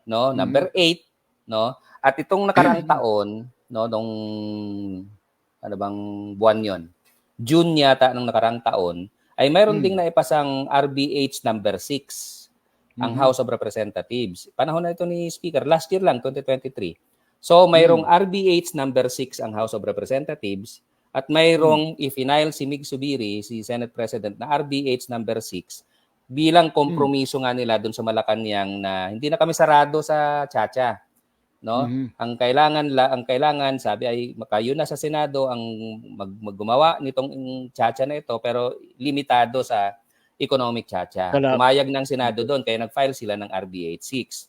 no? Number 8, no? At itong nakaraang taon, no, nung ano bang buwan 'yon? June yata ng nakarang taon, ay mayroon Mm. ding naipasang RBH number 6 ang Mhm. House of Representatives. Panahon na ito ni Speaker, last year lang, 2023. So mayroong RBH number 6 ang House of Representatives at mayroong ifinail si Mig Subiri, si Senate President, na RBH number 6 bilang kompromiso nga nila doon sa Malacanang na hindi na kami sarado sa Chacha, no? Mhm. Ang kailangan sabi ay makayo na sa Senado ang maggumawa nitong Chacha na ito pero limitado sa economic Chacha. Kala Pumayag ng Senado doon kaya nag-file sila ng RBH 6.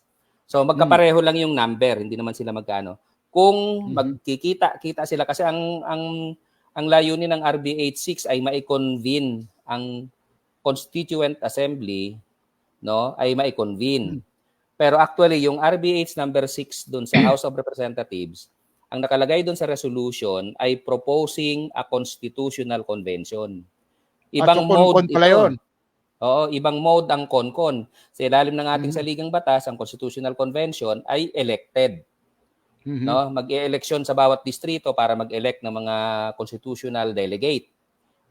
So Mm. magkapareho lang yung number, hindi naman sila magkano. Kung Mhm. magkikita-kita sila kasi ang layunin ng RBH 6 ay mai-convene ang Constituent Assembly, no, ay mai-convene. Pero actually, yung RBH number 6 dun sa House of Representatives, ang nakalagay dun sa resolution ay proposing a constitutional convention. Ibang so mode kon pala ito. yun. Oo, ibang mode ang CONCON. Sa ilalim ng ating saligang batas, ang Constitutional Convention ay elected. Mhm. No? Mag-e-eleksyon sa bawat distrito para mag-elect ng mga constitutional delegate.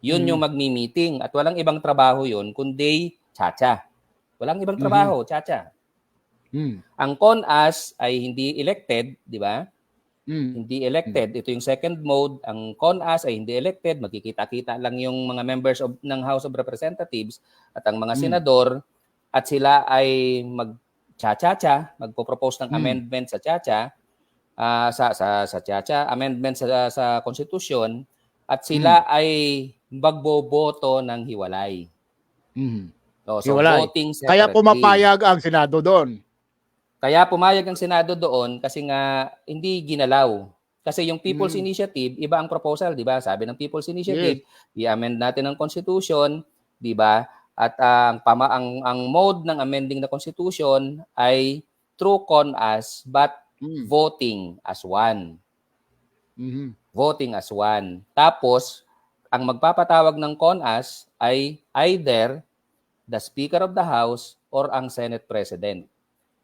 Yun yung magmi-meeting at walang ibang trabaho yun kundi Chacha. Walang ibang trabaho, Chacha. Mm. Ang CONAS ay hindi elected, di ba? Mm. Hindi elected. Ito yung second mode. Ang CONAS ay hindi elected. Magkikita-kita lang yung mga members ng House of Representatives at ang mga senador at sila ay mag-cha-cha-cha, magpo-propose ng amendment sa Chacha, sa Chacha, amendment sa Konstitusyon at sila ay magboboto ng hiwalay. Mhm. No, so Hiwalay. voting Kaya separately. pumapayag ang Senado doon. Kaya pumayag ang Senado doon kasi nga hindi ginalaw. Kasi yung People's Initiative, iba ang proposal, di ba? Sabi ng People's Initiative, i-amend natin ang Constitution, di ba? At ang mode ng amending the Constitution ay through CONAS but voting as one. Mhm. Voting as one. Tapos, ang magpapatawag ng CONAS ay either the Speaker of the House or ang Senate President.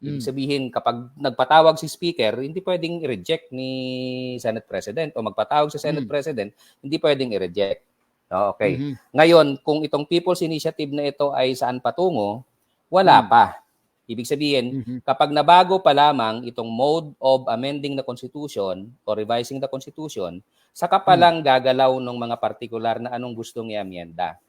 Ibig sabihin, kapag nagpatawag si Speaker, hindi pwedeng i-reject ni Senate President o magpatawag si Senate President, hindi pwedeng i-reject. Okay. Ngayon, kung itong People's Initiative na ito ay saan patungo, wala pa. Ibig sabihin, kapag nabago pa lamang itong mode of amending the Constitution o revising the Constitution, saka pa lang gagalaw ng mga partikular na anong gustong i-amyenda.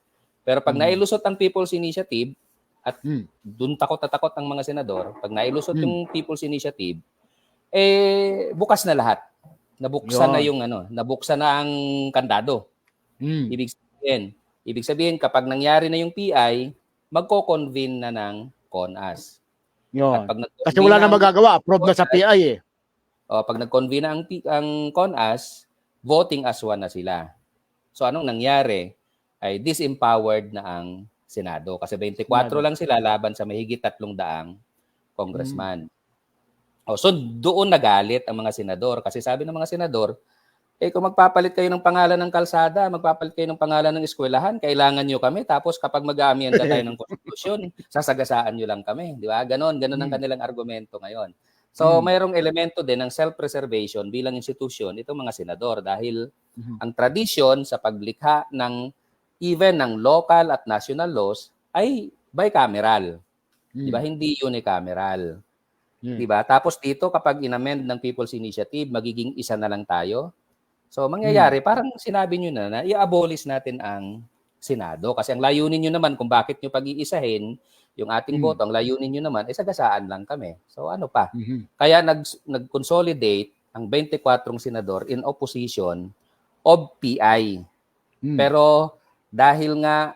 Pero pag nailusot ang People's Initiative, at dun takot na takot ang mga senador, pag nailusot yung People's Initiative, bukas na lahat. Nabuksan na yung nabuksan na ang kandado. Ibig sabihin kapag nangyari na yung PI, magko-convene na ng CONAS. Yun. At pag Kasi wala na magagawa, approve na sa PI eh. Pag nag-convene na ang CONAS, voting as one na sila. So anong nangyari? Ay disempowered na ang Senado. Kasi 24 lang sila laban sa mahigit 300 congressman. So doon nagalit ang mga senador. Kasi sabi ng mga senador, kung magpapalit kayo ng pangalan ng kalsada, magpapalit kayo ng pangalan ng eskwelahan, kailangan nyo kami. Tapos kapag mag-aamyenda tayo ng konstitusyon, sasagasaan nyo lang kami. Di ba? Ganon ang kanilang argumento ngayon. So mayroong elemento din ng self-preservation bilang institusyon itong mga senador dahil ang tradisyon sa paglikha ng even ng local at national laws ay bicameral. Di ba? Hindi unicameral. Di ba? Tapos dito kapag inamend ng People's Initiative, magiging isa na lang tayo. So mangyayari, parang sinabi nyo na i-abolish natin ang Senado. Kasi ang layunin nyo naman kung bakit nyo pag-iisahin yung ating boto, ang layunin nyo naman ay sagasaan lang kami. So ano pa? Kaya nag-consolidate ang 24 senador in opposition of PI. Pero dahil nga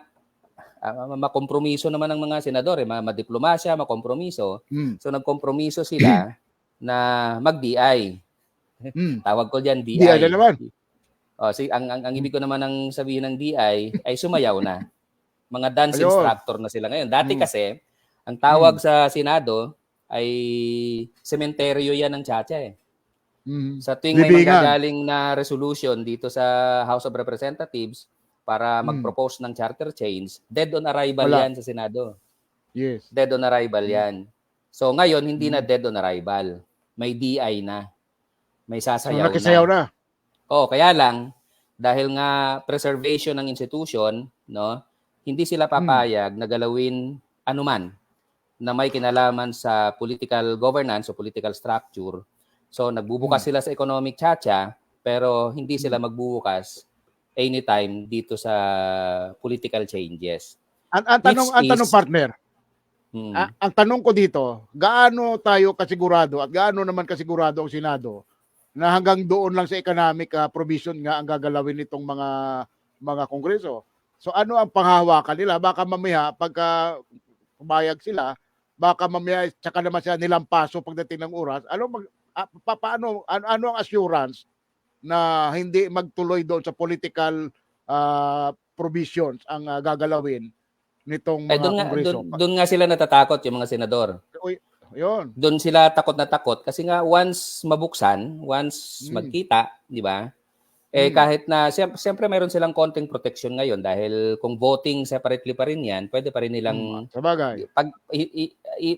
makompromiso naman ng mga senador, madiplomasya, makompromiso. So nagkompromiso sila na mag-DI. Tawag ko diyan DI. DI na naman. Ang ibig ko naman ng sabihin ng DI ay sumayaw na. Mga dance instructor na sila ngayon. Dati kasi, ang tawag sa Senado ay sementeryo yan ng Chacha eh. Sa tuwing may magagaling na resolution dito sa House of Representatives para mag-propose ng charter change, dead on arrival yan sa Senado. Yes. Dead on arrival yan. So ngayon, hindi na dead on arrival. May DI na. May sasayaw nakisayaw na. Kaya lang, dahil nga preservation ng institution, no, hindi sila papayag na galawin anuman na may kinalaman sa political governance o political structure. So nagbubukas sila sa economic tsa-tsa, pero hindi sila magbubukas anytime dito sa political changes. Ang tanong partner, ang tanong ko dito, gaano tayo kasigurado at gaano naman kasigurado ang Senado na hanggang doon lang sa economic provision nga ang gagalawin nitong mga kongreso? So ano ang panghahawakan nila? Baka mamaya pagka pumayag sila, baka mamaya tsaka naman sila nilampaso pagdating ng oras. Paano ang assurance na hindi magtuloy doon sa political provisions ang gagalawin nitong mga kongreso? Doon nga sila natatakot yung mga senador. Yun. Doon sila takot na takot kasi nga once mabuksan, once magkita, di ba? Kahit na siyempre mayroon silang konting protection ngayon dahil kung voting separately pa rin 'yan, pwede pa rin nilang sabagay.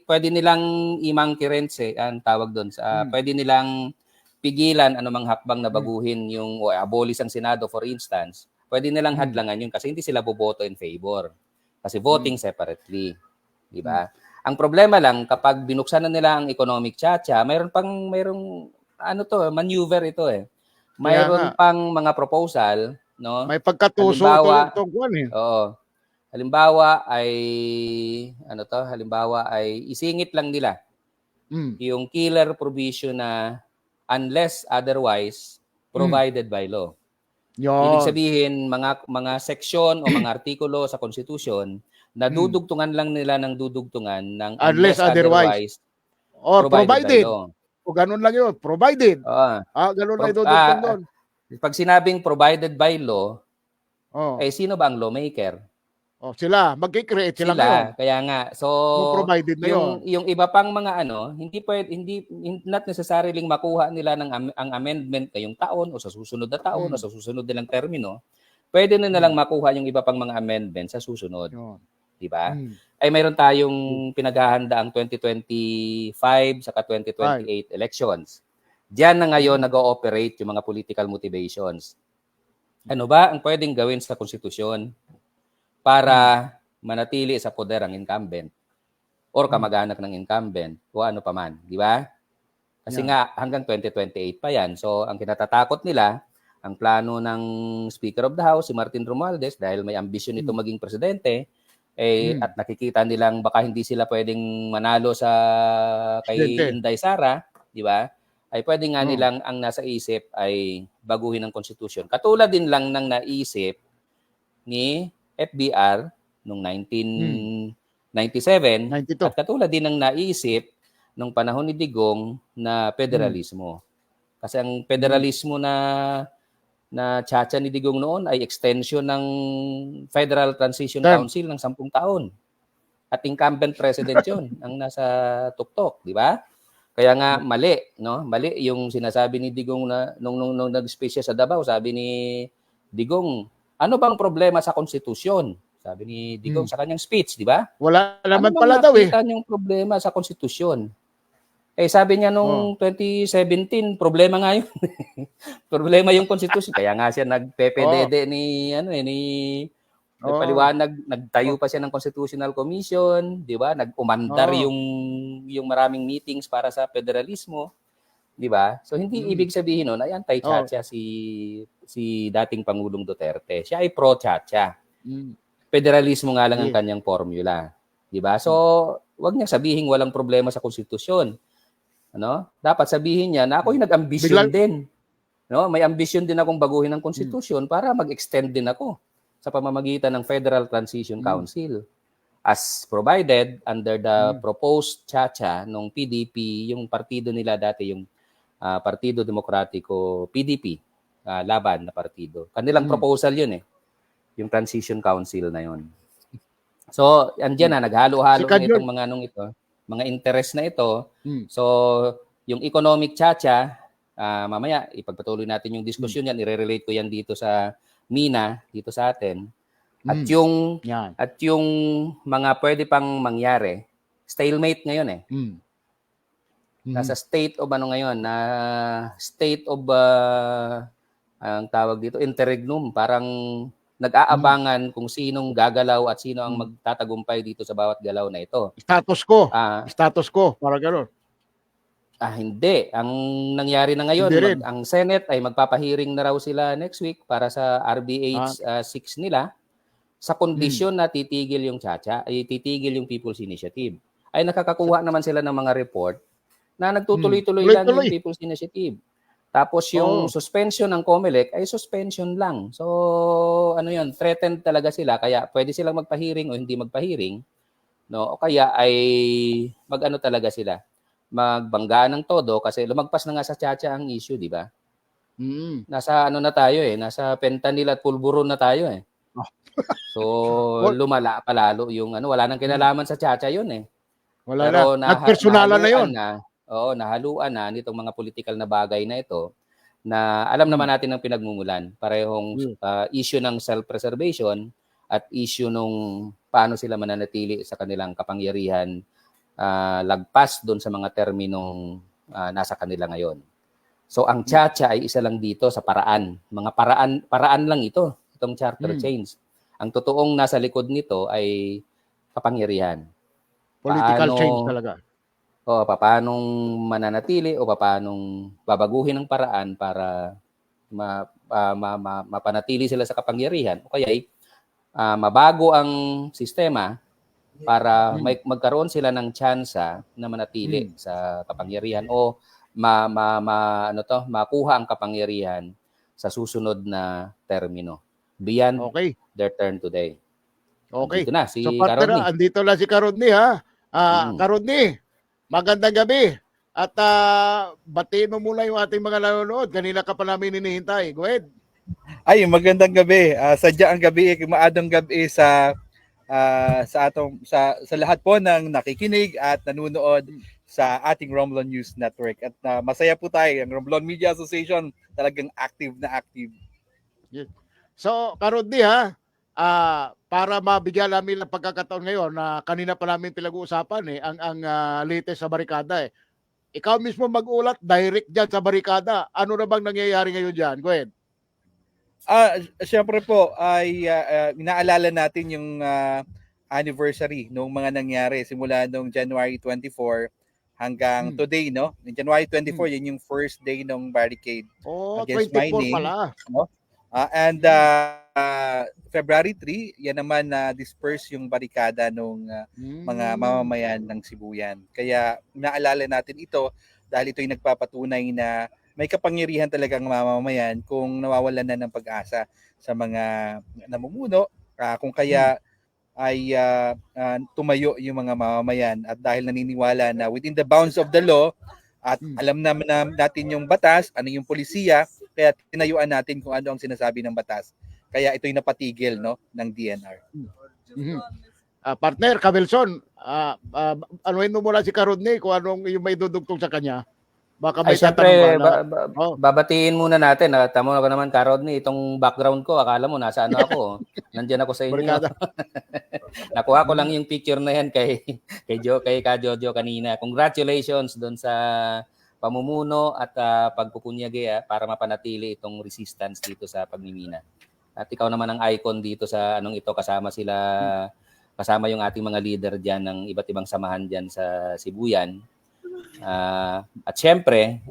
Pwede nilang imangkirense ang tawag doon sa pwede nilang pigilan anumang hakbang na baguhin yung o abolish ang Senado for instance. Pwede nilang hadlangan yun kasi hindi sila boboto in favor. Kasi voting separately, di ba? Ang problema lang kapag binuksan na nila ang economic tsa-tsa, mayroong maneuver ito eh. Mayroon pang mga proposal, no? May pagkatuso itong kuwan eh. Oo. Halimbawa ay isingit lang nila yung killer provision na unless otherwise provided by law. Ibig sabihin, mga seksyon o mga artikulo sa Constitution na dudugtungan lang nila ng dudugtungan ng unless otherwise or provided. O ganun lang yun, provided. Ganun lang dudugtong doon. Pag sinabing provided by law, sino ba ang lawmaker? Sila, magki-create sila ngayon. Kaya nga. So, provided na yung iba pang mga hindi not necessarily makuha nila ang amendment ngayong taon o sa susunod na taon o sa susunod nilang termino. Pwede na nilang makuha yung iba pang mga amendment sa susunod. Di ba? Ay mayroon tayong pinaghahanda ang 2025 saka 2028 elections. Diyan na ngayon nag-ooperate yung mga political motivations. Ano ba ang pwedeng gawin sa konstitusyon para manatili sa poder ang incumbent or kamag-anak ng incumbent o ano pa man, di ba? Kasi nga hanggang 2028 pa yan. So ang kinatatakot nila, ang plano ng Speaker of the House, si Martin Romualdez, dahil may ambisyon ito maging presidente, at nakikita nilang baka hindi sila pwedeng manalo sa kay Inday Sara, di ba? Ay pwede nga nilang ang nasa isip ay baguhin ang konstitusyon. Katulad din lang ng naisip ni FBR noong 1997 at katulad din ng naisip nung panahon ni Digong na federalismo. Kasi ang federalismo na tsa-tsa ni Digong noon ay extension ng Federal Transition Council ng 10 taon. At incumbent president yun ang nasa tuktok, di ba? Kaya nga mali, no? Mali yung sinasabi ni Digong na nung nag-speech sa Davao, sabi ni Digong, ano bang problema sa konstitusyon? Sabi ni Digong sa kanyang speech, di ba? Wala naman pala daw eh. Ano yung problema sa konstitusyon? Sabi niya nung 2017, problema nga yun. Problema yung konstitusyon. Kaya nga siya nagpepedede ni paliwanag, nagtayo pa siya ng Constitutional Commission, di ba? Nag-umandar yung maraming meetings para sa federalismo, di ba? So hindi ibig sabihin noon ay anti-tsa-tsa si dating Pangulong Duterte. Siya ay pro-tsa-tsa. Federalismo nga lang ang kanyang formula, di ba? So wag niya sabihin walang problema sa konstitusyon. Ano? Dapat sabihin niya na ako yung nag-ambisyon din. No? May ambisyon din akong baguhin ng konstitusyon para mag-extend din ako sa pamamagitan ng Federal Transition Council as provided under the proposed tsa-tsa ng PDP, yung partido nila dati, yung Partido Demokratiko, PDP, laban na partido. Kanilang proposal yun yung Transition Council na yun. So, andyan na, naghalo-halo na itong mga mga interest na ito. So, yung economic tsa-tsa, mamaya ipagpatuloy natin yung diskusyon yan, i-relate ko yan dito sa Mina, dito sa atin. At yung mga pwede pang mangyari, stalemate ngayon Nasa state of ngayon, na state of ang tawag dito, interregnum, parang nag-aabangan kung sinong gagalaw at sino ang magtatagumpay dito sa bawat galaw na ito. Status quo. Ah, Status quo. Para gano'n. Hindi. Ang nangyari na ngayon, Hindi rin. ang Senate ay magpapahiring na raw sila next week para sa RBH 6 nila sa kondisyon na titigil yung ay titigil yung People's Initiative. Ay nakakakuha naman sila ng mga report na nagtutuloy-tuloy lang yung People's Initiative. Tapos yung suspension ng COMELEC ay suspension lang. So ano yun, threatened talaga sila kaya pwede silang magpahiring o hindi magpahiring, no? O kaya ay mag-ano talaga sila, magbangga ng todo kasi lumagpas na nga sa Chacha ang issue, di ba? Nasa ano na tayo nasa fentanyl at pulburon na tayo So lumala palalo yung wala nang kinalaman sa Chacha yun Wala Pero na. Nagpersonalan na yun. Oo, nahaluan na nitong mga political na bagay na ito na alam naman natin ang pinagmumulan. Parehong issue ng self-preservation at issue nung paano sila mananatili sa kanilang kapangyarihan lagpas doon sa mga terminong nasa kanila ngayon. So ang Chacha ay isa lang dito sa paraan. Mga paraan lang itong charter change. Ang totoong nasa likod nito ay kapangyarihan. Political change talaga. O paanong mananatili o paanong babaguhin ang paraan para mapanatili sila sa kapangyarihan o kaya mabago ang sistema para magkaroon sila ng tsansa na manatili sa kapangyarihan o makuha ang kapangyarihan sa susunod na termino beyond their term today. Okay. Andito na si so, partner, Karodny. andito na si Karodny ha. Karodny, magandang gabi. At batiin mo muna yung ating mga nanonood. Kanina ka pa namin hinihintay. Go ahead. Ay, magandang gabi. Sadya ang gabi, maadong gabi sa lahat po ng nakikinig at nanonood sa ating Romblon News Network. At masaya po tayo. Ang Romblon Media Association talagang active na active. Yes. So, Karodny ha, para mabigyan namin ng pagkakataon ngayon na kanina pa namin pinag-uusapan ang latest sa barikada Ikaw mismo mag-ulat direct dyan sa barikada. Ano na bang nangyayari ngayon dyan? Go ahead. Siyempre po ay inaalala natin yung anniversary nung mga nangyari simula nung January 24 hanggang today, no? In January 24, yun yung first day ng barricade against 24 mining. Pala. No? And February 3, yan naman na disperse yung barikada ng mga mamamayan ng Sibuyan. Kaya naalala natin ito dahil ito yung nagpapatunay na may kapangyarihan talagang mamamayan kung nawawalan na ng pag-asa sa mga namumuno, kung kaya ay tumayo yung mga mamamayan at dahil naniniwala na within the bounds of the law at alam naman natin yung batas, ano yung polisiya, kaya tinayuan natin kung ano ang sinasabi ng batas. Kaya ito'y napatigil ng DNR. Partner, Cabelson, anuhin mo muna si Karodny kung anong yung may dudugtong sa kanya. Baka may siyempre, babatiin muna natin. Tamo ko naman, Karodny, itong background ko, akala mo nasa ano ako. Nandiyan ako sa inyo. Nakuha ko lang yung picture na yan kay Ka Jojo kanina. Congratulations doon sa pamumuno at pagpupunyagi para mapanatili itong resistance dito sa pagmimina. At ikaw naman ang icon dito sa ito, kasama yung ating mga leader diyan ng iba't ibang samahan diyan sa Sibuyan. At syempre,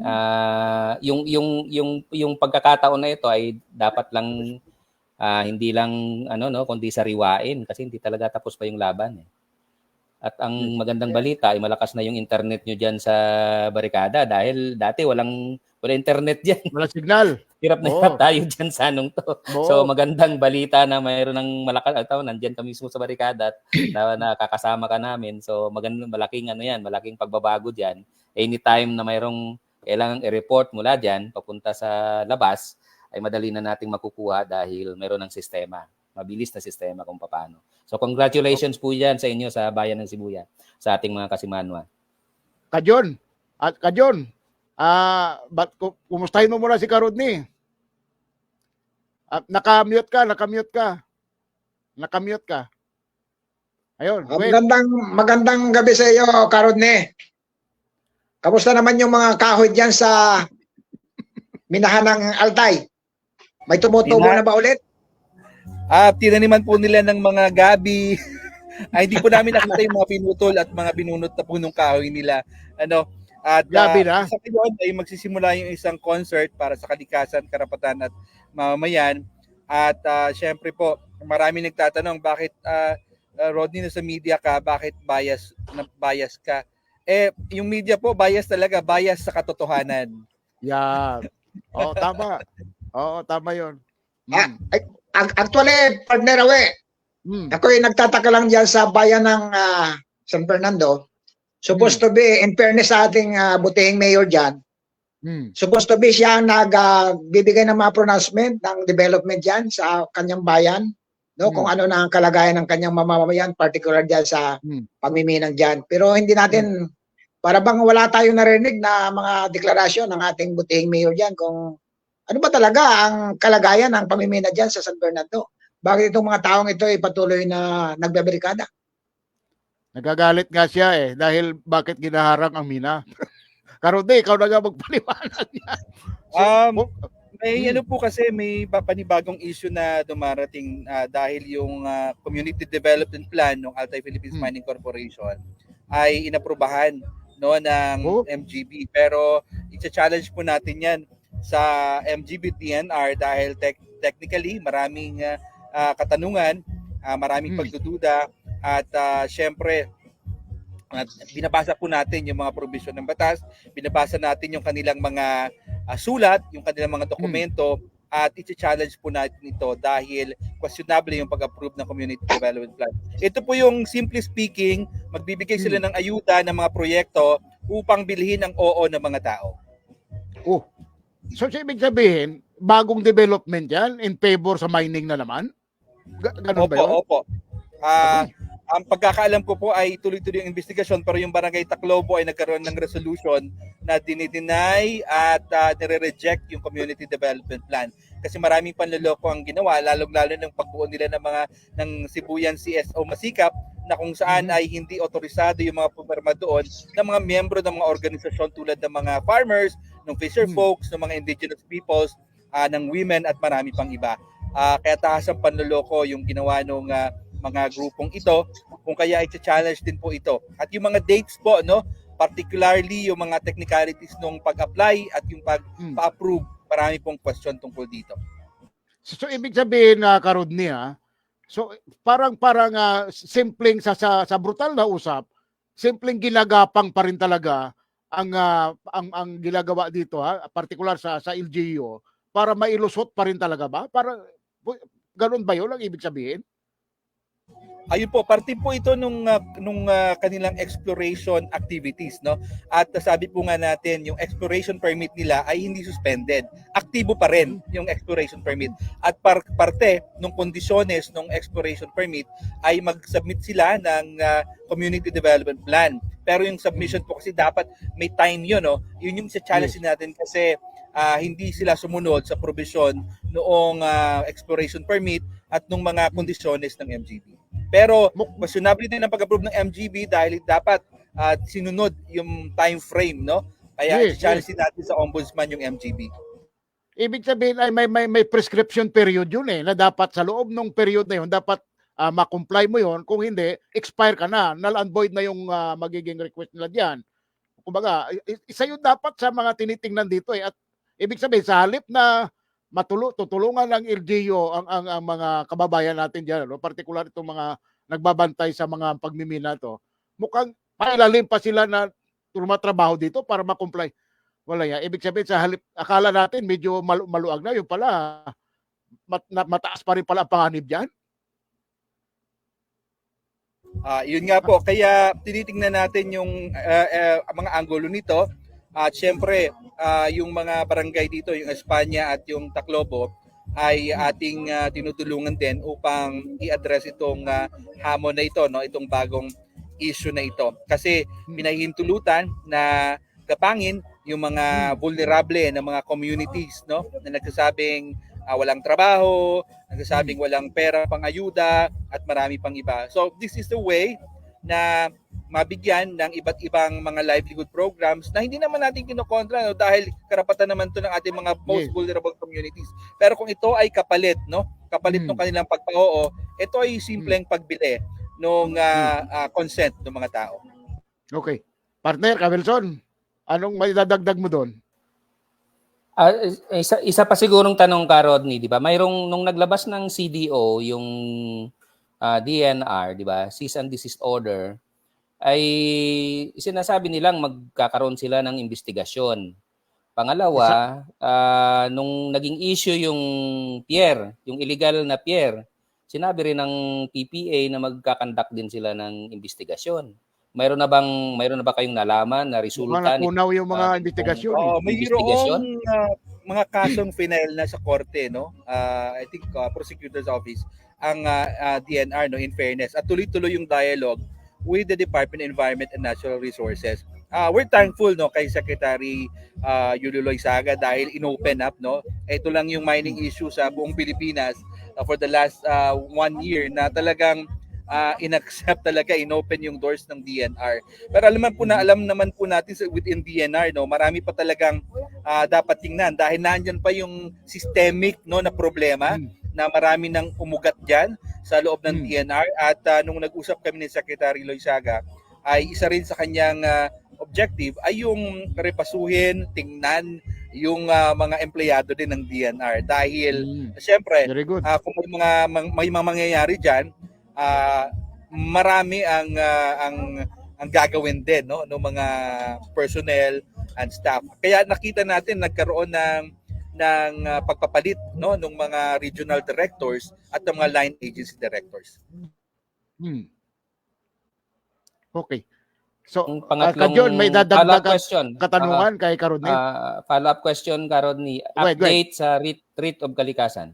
yung pagkakataon na ito ay dapat lang hindi lang kundi sariwain kasi hindi talaga tapos pa yung laban. At ang magandang balita ay malakas na yung internet nyo diyan sa barikada dahil dati wala internet diyan. Wala signal. Hirap na hirap tayo diyan sa to. So magandang balita na mayroon ng malakas nandiyan kami mismo sa barikada at nakakasama ka namin. So malaking malaking pagbabago diyan. Anytime na mayroong kailangang i-report mula diyan papunta sa labas ay madali na nating makukuha dahil mayroon ng sistema. Mabilis na sistema kung paano. So congratulations po yan sa inyo sa bayan ng Sibuyan, sa ating mga kasimanwa. Kajon, kumustahin mo muna si Karodny. Nakamute ka. Ayun. Magandang gabi sa iyo, Karodny. Kamusta naman yung mga kahoy diyan sa minahan ng Altay? May tumutubo na ba ulit? Tinaniman po nila ng mga gabi. Hindi po namin nakita yung mga pinutol at mga binunot na punong kahoy nila. Gabi na? Sa ngayon ay magsisimula yung isang concert para sa kalikasan, karapatan at mamamayan. At syempre po, marami nagtatanong bakit Rodney, sa media ka, bakit bias ka? Yung media po, bias talaga, bias sa katotohanan. Yan. Oo, tama. Oo, tama yun. Actually, partner Awe, ako nagtataka lang dyan sa bayan ng San Fernando. Supposed to be, in fairness sa ating butihing mayor dyan, supposed to be siya ang nagbibigay ng mga pronouncement ng development dyan sa kanyang bayan. No, kung ano na ang kalagayan ng kanyang mamamayan, particular dyan sa pagmiminang dyan. Pero hindi natin, para bang wala tayong narinig na mga deklarasyon ng ating butihing mayor dyan kung ano ba talaga ang kalagayan ng pamimina dyan sa San Fernando. Bakit itong mga taong ito ay patuloy na nagbabarikada? Nagagalit nga siya dahil bakit ginaharang ang mina. Karode, ikaw na nga magpaliwanag yan. May ano po kasi may panibagong issue na dumarating dahil yung Community Development Plan ng Altai Philippines Mining Corporation ay inaprubahan ng MGB. Pero i-challenge po natin yan sa MGB DNR dahil technically maraming katanungan, maraming pagdududa at syempre binabasa po natin yung mga provision ng batas, binabasa natin yung kanilang mga sulat, yung kanilang mga dokumento at i-challenge po natin ito dahil questionable yung pag-approve ng Community Development Plan. Ito po yung simply speaking, magbibigay sila ng ayuda ng mga proyekto upang bilhin ang oo ng mga tao. So ibig sabihin, bagong development yan in favor sa mining na naman? Ganun ba yun? Opo. Ang pagkakaalam ko po ay tuloy-tuloy yung investigasyon pero yung Barangay Taclobo ay nagkaroon ng resolution na dinideny at nire-reject yung Community Development Plan. Kasi maraming panloloko ang ginawa, lalong-lalo ng pagbuo nila ng Sibuyan CSO Masikap na kung saan ay hindi otorisado yung mga pumirma doon ng mga miyembro ng mga organisasyon tulad ng mga farmers, ng fisher folks, ng mga indigenous peoples, ng women at marami pang iba. Kaya taas ang panloloko yung ginawa ng mga grupong ito, kung kaya i-challenge din po ito. At yung mga dates po, particularly yung mga technicalities nung pag-apply at yung pag-approve, marami pong question tungkol dito. So ibig sabihin na Karodni so parang simpleng sa brutal na usap, simpleng ginagapang pa rin talaga ang ginagawa dito particular sa LGU para mailusot pa rin talaga ba? Para ganun ba 'yun ang ibig sabihin? Ayun po, parte po ito nung kanilang exploration activities, At sabi po nga natin, yung exploration permit nila ay hindi suspended. Aktibo pa rin yung exploration permit. At parte nung kondisyones ng exploration permit ay mag-submit sila ng community development plan. Pero yung submission po kasi dapat may time yun, Yun yung challenge natin kasi hindi sila sumunod sa provision noong exploration permit at nung mga kondisyones ng MGB. Pero questionable din ang pag-approve ng MGB dahil dapat sinunod yung time frame, Kaya i-challenge natin sa ombudsman yung MGB. Ibig sabihin ay may prescription period yun na dapat sa loob ng period na yun dapat ma-comply mo yun. Kung hindi, expire ka na. Null and void na yung magiging request nila diyan. Kumbaga, isa yun dapat sa mga tinitingnan dito At ibig sabihin sa halip na tutulungan ng LGU ang mga kababayan natin diyan, particular itong mga nagbabantay sa mga pagmimina to. Mukhang pailalim pa sila na tumatrabaho dito para ma-comply. Wala yan. Ibig sabihin sa halip akala natin medyo maluag na, yung pala mataas pa rin pala ang panganib diyan. Yun nga po, kaya tinitingnan natin yung mga anggulo nito. At syempre, yung mga barangay dito, yung Espanya at yung Taclobo, ay ating tinutulungan din upang i-address itong hamon na ito, itong bagong issue na ito. Kasi pinahihintulutan na gapangin yung mga vulnerable na mga communities, na nagsasabing walang trabaho, nagsasabing walang pera pang ayuda at marami pang iba. So this is the way na mabigyan ng iba't ibang mga livelihood programs na hindi naman natin kinokontra, no, dahil karapatan naman to ng ating mga most Yes. vulnerable communities. Pero kung ito ay kapalit, no, kapalit ng kanilang pagpa-oo, ito ay simpleng pagbili ng consent ng mga tao. Okay. Partner, Wilson, anong may dadagdag mo doon? Isa pa sigurong tanong ka, Rodney, di ba? Mayroong nung naglabas ng CDO, yung DNR, di ba? Cease and desist order, ay sinasabi nilang magkakaroon sila ng investigasyon. Pangalawa, nung naging issue yung pier, yung illegal na pier, sinabi rin ng PPA na magkakandak din sila ng investigasyon. Mayroon na ba kayong nalaman na resulta Mga nakunaw yung mga investigasyon. Mayroong mga kasong final na sa korte, no? I think prosecutor's office ang DNR, no, in fairness, at tuloy-tuloy yung dialogue with the Department of Environment and Natural Resources. We're thankful, no, kay Secretary Julio Loizaga dahil inopen up, no. Ito lang yung mining issue sa buong Pilipinas for the last 1 year na talagang inaccept talaga, inopen yung doors ng DNR. Pero alam naman po natin within DNR, no, marami pa talagang dapat tingnan dahil nandiyan pa yung systemic, no, na problema na marami nang umugat diyan sa loob ng DNR, at nung nag-usap kami ni Secretary Loizaga, ay isa rin sa kanyang objective ay yung repasuhin, tingnan yung mga empleyado din ng DNR dahil siyempre kung may mga mangyayari diyan, marami ang gagawin din, no, ng mga personnel and staff. Kaya nakita natin nagkaroon ng pagpapalit, no, ng mga regional directors at ng mga line agency directors. Okay. So, pangatlong John, may dadagdag question. Katanungan kay Karodni? Follow-up question, Karodni. Update sa writ of kalikasan.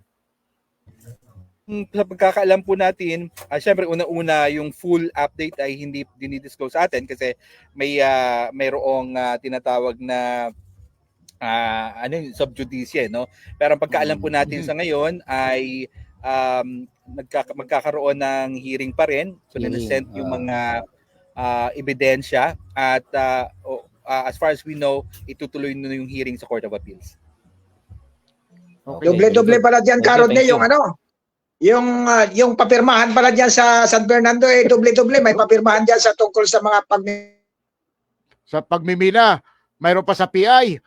Sa pagkakaalam po natin, syempre una-una yung full update ay hindi dinidisclose sa atin kasi mayroong tinatawag na sub judice, no? Pero ang pagkaalam po natin sa ngayon ay magkakaroon ng hearing pa rin. So na-send yung mga ebidensya at as far as we know, itutuloy na yung hearing sa Court of Appeals. Okay. Doble pala diyan, Karodni, yung yung papirmahan pala diyan sa San Fernando, doble may papirmahan diyan sa tungkol sa mga pagmimina. Mayroon pa sa PI.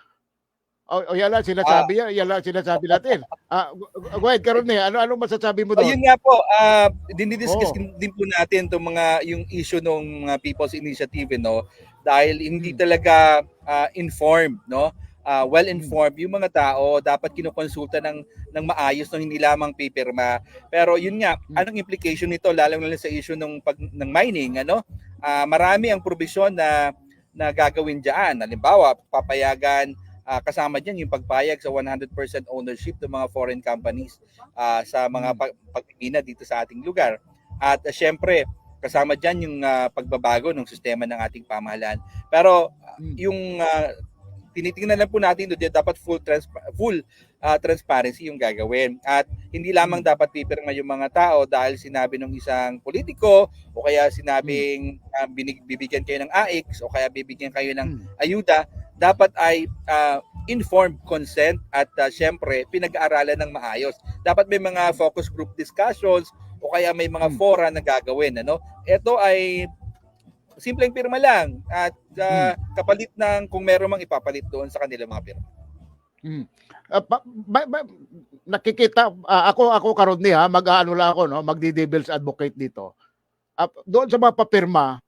Yan lang sinasabi natin. Go ahead, Karodni, ano masasabi mo doon? Ayun nga po, dinidiscuss din po natin itong yung issue ng People's Initiative, no? Dahil hindi talaga informed, no? Well-informed yung mga tao, dapat kinukonsulta ng maayos, no, hindi lamang pipirma. Pero yun nga, anong implication nito lalo na sa issue ng mining, ano? Marami ang probisyon na gagawin diyan. Halimbawa, papayagan kasama diyan yung pagpayag sa 100% ownership ng mga foreign companies sa mga pagmimina dito sa ating lugar. At syempre, kasama diyan yung pagbabago ng sistema ng ating pamahalaan. Pero yung tinitingnan lang po natin doon, dapat full transparency yung gagawin. At hindi lamang dapat pipirma yung mga tao dahil sinabi ng isang politiko o kaya sinabing bibigyan kayo ng AIX o kaya bibigyan kayo ng ayuda. Dapat ay informed consent at syempre pinag-aaralan ng maayos. Dapat may mga focus group discussions o kaya may mga fora na gagawin, ano? Ito ay simpleng pirma lang at kapalit ng kung meron mang ipapalit doon sa kanilang mga pirma. Nakikita ako Karodni, mag-aano lang ako, no, magdi-devil's advocate dito. Doon sa mga papirma,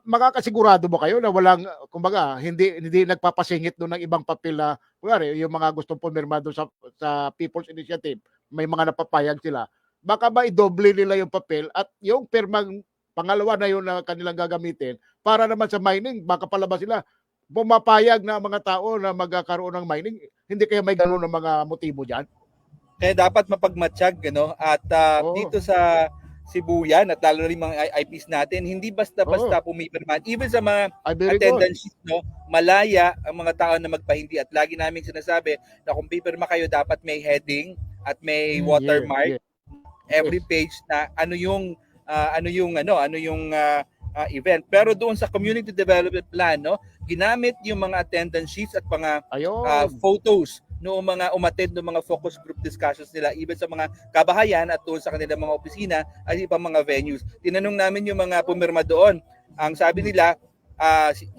makakasigurado ba kayo na walang, kumbaga, hindi nagpapasingit doon ng ibang papel na, kunwari, yung mga gustong pumirma doon sa People's Initiative, may mga napapayag sila. Baka ba i-doble nila yung papel at yung pirmang pangalawa na yun na kanilang gagamitin para naman sa mining, baka palabas sila pumapayag na mga tao na magkakaroon ng mining. Hindi kaya may gano'n ng mga motibo dyan? Kaya dapat mapagmatsyag, ano? At dito sa Sibuyan at lalo na rin mga IPs natin, hindi basta-basta pumipirmahan. Even sa mga attendance sheet, no, malaya ang mga tao na magpahindi. At lagi namin sinasabi na kung pipirma kayo, dapat may heading at may watermark every page na ano yung ano yung event. Pero doon sa community development plan, no, ginamit yung mga attendance sheets at mga Ayun. photos noong mga umattend ng mga focus group discussions nila, even sa mga kabahayan at doon sa kanilang mga opisina at ibang mga venues. Tinanong namin yung mga pumirma doon. Ang sabi nila,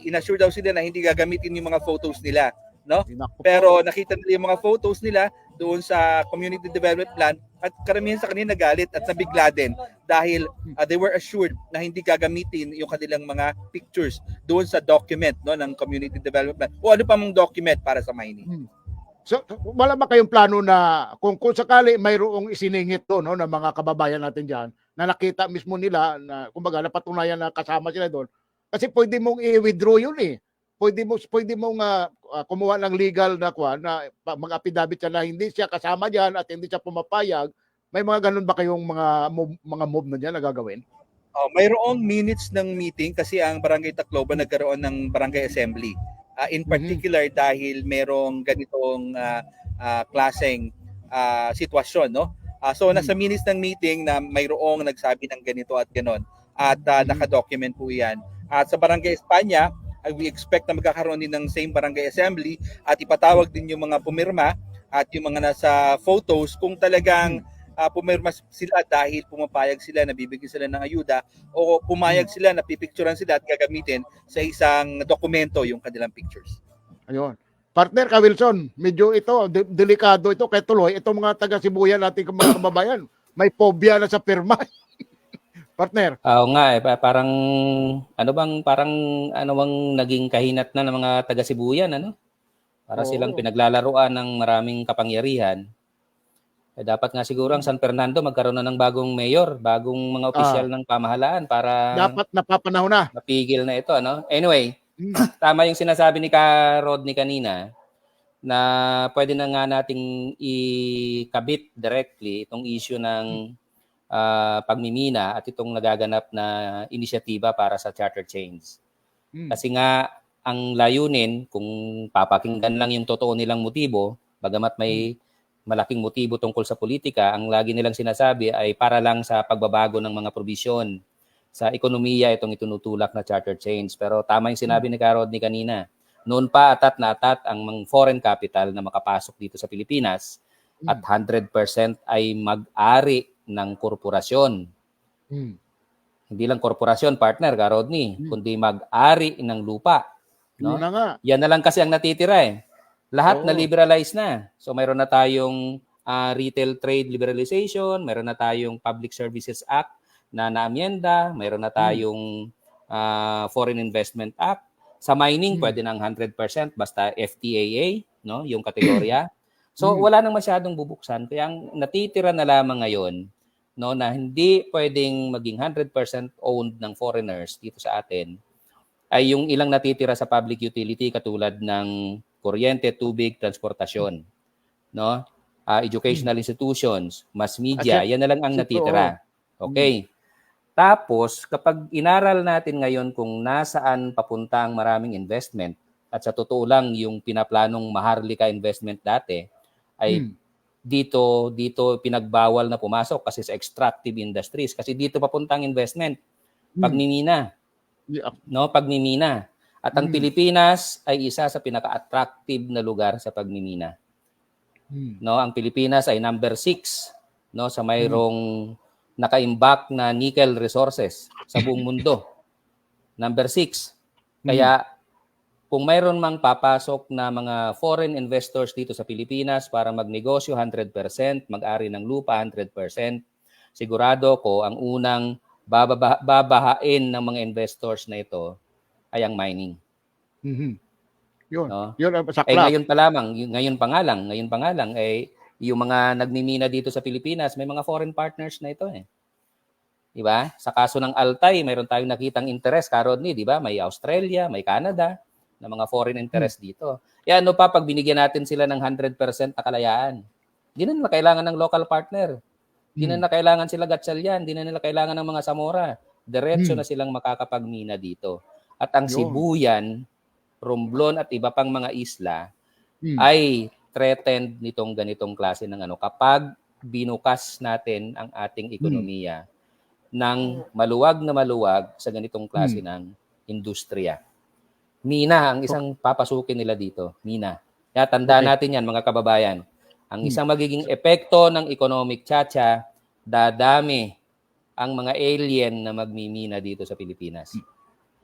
inassure daw sila na hindi gagamitin yung mga photos nila, no? Naku po. Pero nakita nila yung mga photos nila doon sa community development plan at karamihan sa kanila nagalit at nabigla din dahil they were assured na hindi gagamitin yung kanilang mga pictures doon sa document, no, ng community development plan o ano pa mong document para sa mining. So, wala ba kayong plano na kung sakali mayroong isiningit doon, no, ng mga kababayan natin diyan na nakita mismo nila na kumbaga napatunayan na kasama sila doon? Kasi pwede mong i-withdraw yun eh. Pwede mong kumuha ng legal na na mag-affidavit siya na hindi siya kasama diyan at hindi siya pumapayag. May mga ganun ba kayong mga move na diyan na gagawin? Mayroong minutes ng meeting kasi ang Barangay Tacloban nagkaroon ng barangay assembly. In particular dahil merong ganitong klaseng sitwasyon, no? So nasa minutes ng meeting na mayroong nagsabi ng ganito at ganon at naka-document po 'yan. At sa Barangay Espanya, we expect na magkakaroon din ng same barangay assembly at ipatawag din yung mga pumirma at yung mga nasa photos kung talagang pumirma sila dahil pumapayag sila na bibigyan sila ng ayuda o pumayag sila na pipicturean sila at gagamitin sa isang dokumento yung kanilang pictures. Ayun. Partner ka Wilson, medyo ito delikado ito kay tuloy itong mga taga Sibuyan nating mga kababayan. May phobia na sa pirma. Partner. Oo nga parang parang naging kahinat na ng mga taga Sibuyan, ano? Para silang pinaglalaruan ng maraming kapangyarihan. Dapat nga siguro ang San Fernando magkaroon na ng bagong mayor, bagong mga opisyal ng pamahalaan para dapat napapanahon na. mapigil na ito, ano? Anyway, tama yung sinasabi ni Rodney kanina na pwede na nga nating ikabit directly itong issue ng pagmimina at itong nagaganap na inisyatiba para sa charter change. Kasi nga ang layunin, kung papakinggan lang yung totoo nilang motibo, bagamat may malaking motibo tungkol sa politika, ang lagi nilang sinasabi ay para lang sa pagbabago ng mga probisyon sa ekonomiya itong itinutulak na charter change. Pero tama yung sinabi ni Rodney kanina, noon pa atat na atat ang mga foreign capital na makapasok dito sa Pilipinas at 100% ay mag-ari ng korporasyon. Hindi lang korporasyon, partner, Rodney, kundi mag-ari ng lupa. No? Yan na lang kasi ang natitira eh. Lahat na liberalize na. So mayroon na tayong retail trade liberalization, mayroon na tayong Public Services Act na naamyenda, mayroon na tayong Foreign Investment Act. Sa mining, pwede ng 100% basta FTAA, no, yung kategorya. So wala nang masyadong bubuksan. Kaya ang natitira na lamang ngayon, no, na hindi pwedeng maging 100% owned ng foreigners dito sa atin, ay yung ilang natitira sa public utility katulad ng kuryente, tubig, transportasyon, no? Educational institutions, mass media, yan na lang ang natitira. Okay. Tapos, kapag inaral natin ngayon kung nasaan papunta ang maraming investment, at sa totoo lang yung pinaplanong Maharlika investment dati, ay dito pinagbawal na pumasok kasi sa extractive industries. Kasi dito papunta ang investment. Pagmimina. No, pagmimina. At ang Pilipinas ay isa sa pinaka-attractive na lugar sa pagmimina. No, ang Pilipinas ay number 6, no, sa mayroong naka-imbak na nickel resources sa buong mundo. Number 6. Kaya kung mayroon mang papasok na mga foreign investors dito sa Pilipinas para magnegosyo 100%, mag-ari ng lupa 100%, sigurado ko ang unang babahain ng mga investors na ito ay ang mining. Yun. No? Yun ang saklap. Ngayon pa nga lang, yung mga nagmimina dito sa Pilipinas, may mga foreign partners na ito eh. Di ba? Sa kaso ng Altai, mayroon tayong nakitang interest, Rodney, di ba? May Australia, may Canada, na mga foreign interest dito. Yan, ano pa, pag binigyan natin sila ng 100% na kalayaan, hindi na nila kailangan ng local partner. Hindi na nila kailangan sila Gatchalian, hindi na nila kailangan ng mga Zamora. Diretso na silang makakapagmina dito. At ang Sibuyan, Romblon at iba pang mga isla ay threatened nitong ganitong klase ng kapag binukas natin ang ating ekonomiya. ng maluwag na maluwag sa ganitong klase ng industriya. Mina ang isang papasukin nila dito. Mina. Kaya tandaan natin yan, mga kababayan. Ang isang magiging epekto ng economic chacha, dadami ang mga alien na magmimina dito sa Pilipinas.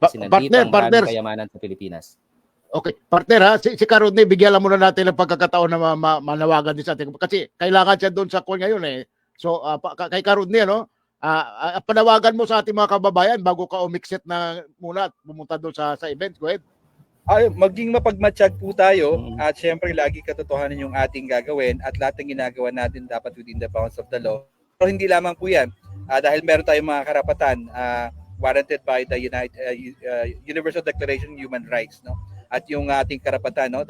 Kasi nandito ang maraming kayamanan sa Pilipinas. Okay, partner ha, si Karodney, bigyan lang muna natin ng pagkakataon na manawagan din sa atin. Kasi kailangan siya doon sa call ngayon eh. So, kay Karodney, ano, panawagan mo sa ating mga kababayan bago ka umikset na muna at pumunta doon sa event. Go ahead. Maging mapagmatsyag po tayo at syempre lagi katotohanan yung ating gagawin at lahat ng ginagawa natin dapat within the bounds of the law. Pero hindi lamang po yan dahil meron tayong mga karapatan warranted by the Universal Declaration of Human Rights, no? At yung ating karapatan, no,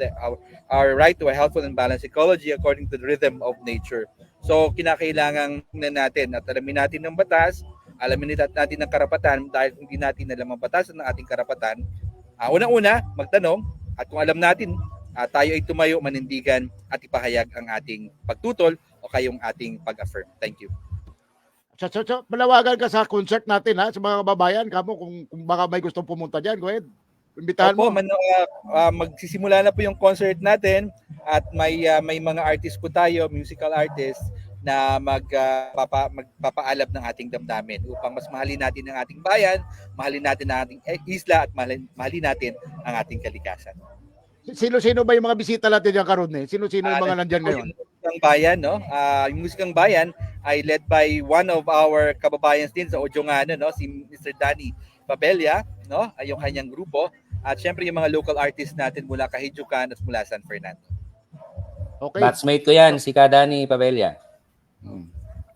our right to a healthful and balanced ecology according to the rhythm of nature. So kinakailangan natin at alamin natin ng batas, alamin natin ng karapatan dahil kung hindi natin alam ang batas ng ating karapatan, unang-una, magtanong at kung alam natin, tayo ay tumayo, manindigan at ipahayag ang ating pagtutol o kayong ating pag-affirm. Thank you. So, panawagan ka sa concert natin ha, sa mga kababayan, kamo kung baka may gustong pumunta diyan, go ahead. Imbitahan mo. Magsisimula na po yung concert natin at may mga artist po tayo, musical artists na magpapaalab ng ating damdamin upang mas mahalin natin ang ating bayan, mahalin natin ang ating isla at mahalin natin ang ating kalikasan. Sino-sino ba yung mga bisita natin diyan karon eh? Sino-sino yung mga nandiyan ngayon? Yung Musikang Bayan, no? Yung Musikang Bayan ay led by one of our kababayans din sa Ojongano, no? Si Mr. Danny Pabella, no? Ay yung kanyang grupo. At syempre yung mga local artists natin mula Kahijukan at mula San Fernando. Okay. Batchmate ko yan, si Danny Pabella.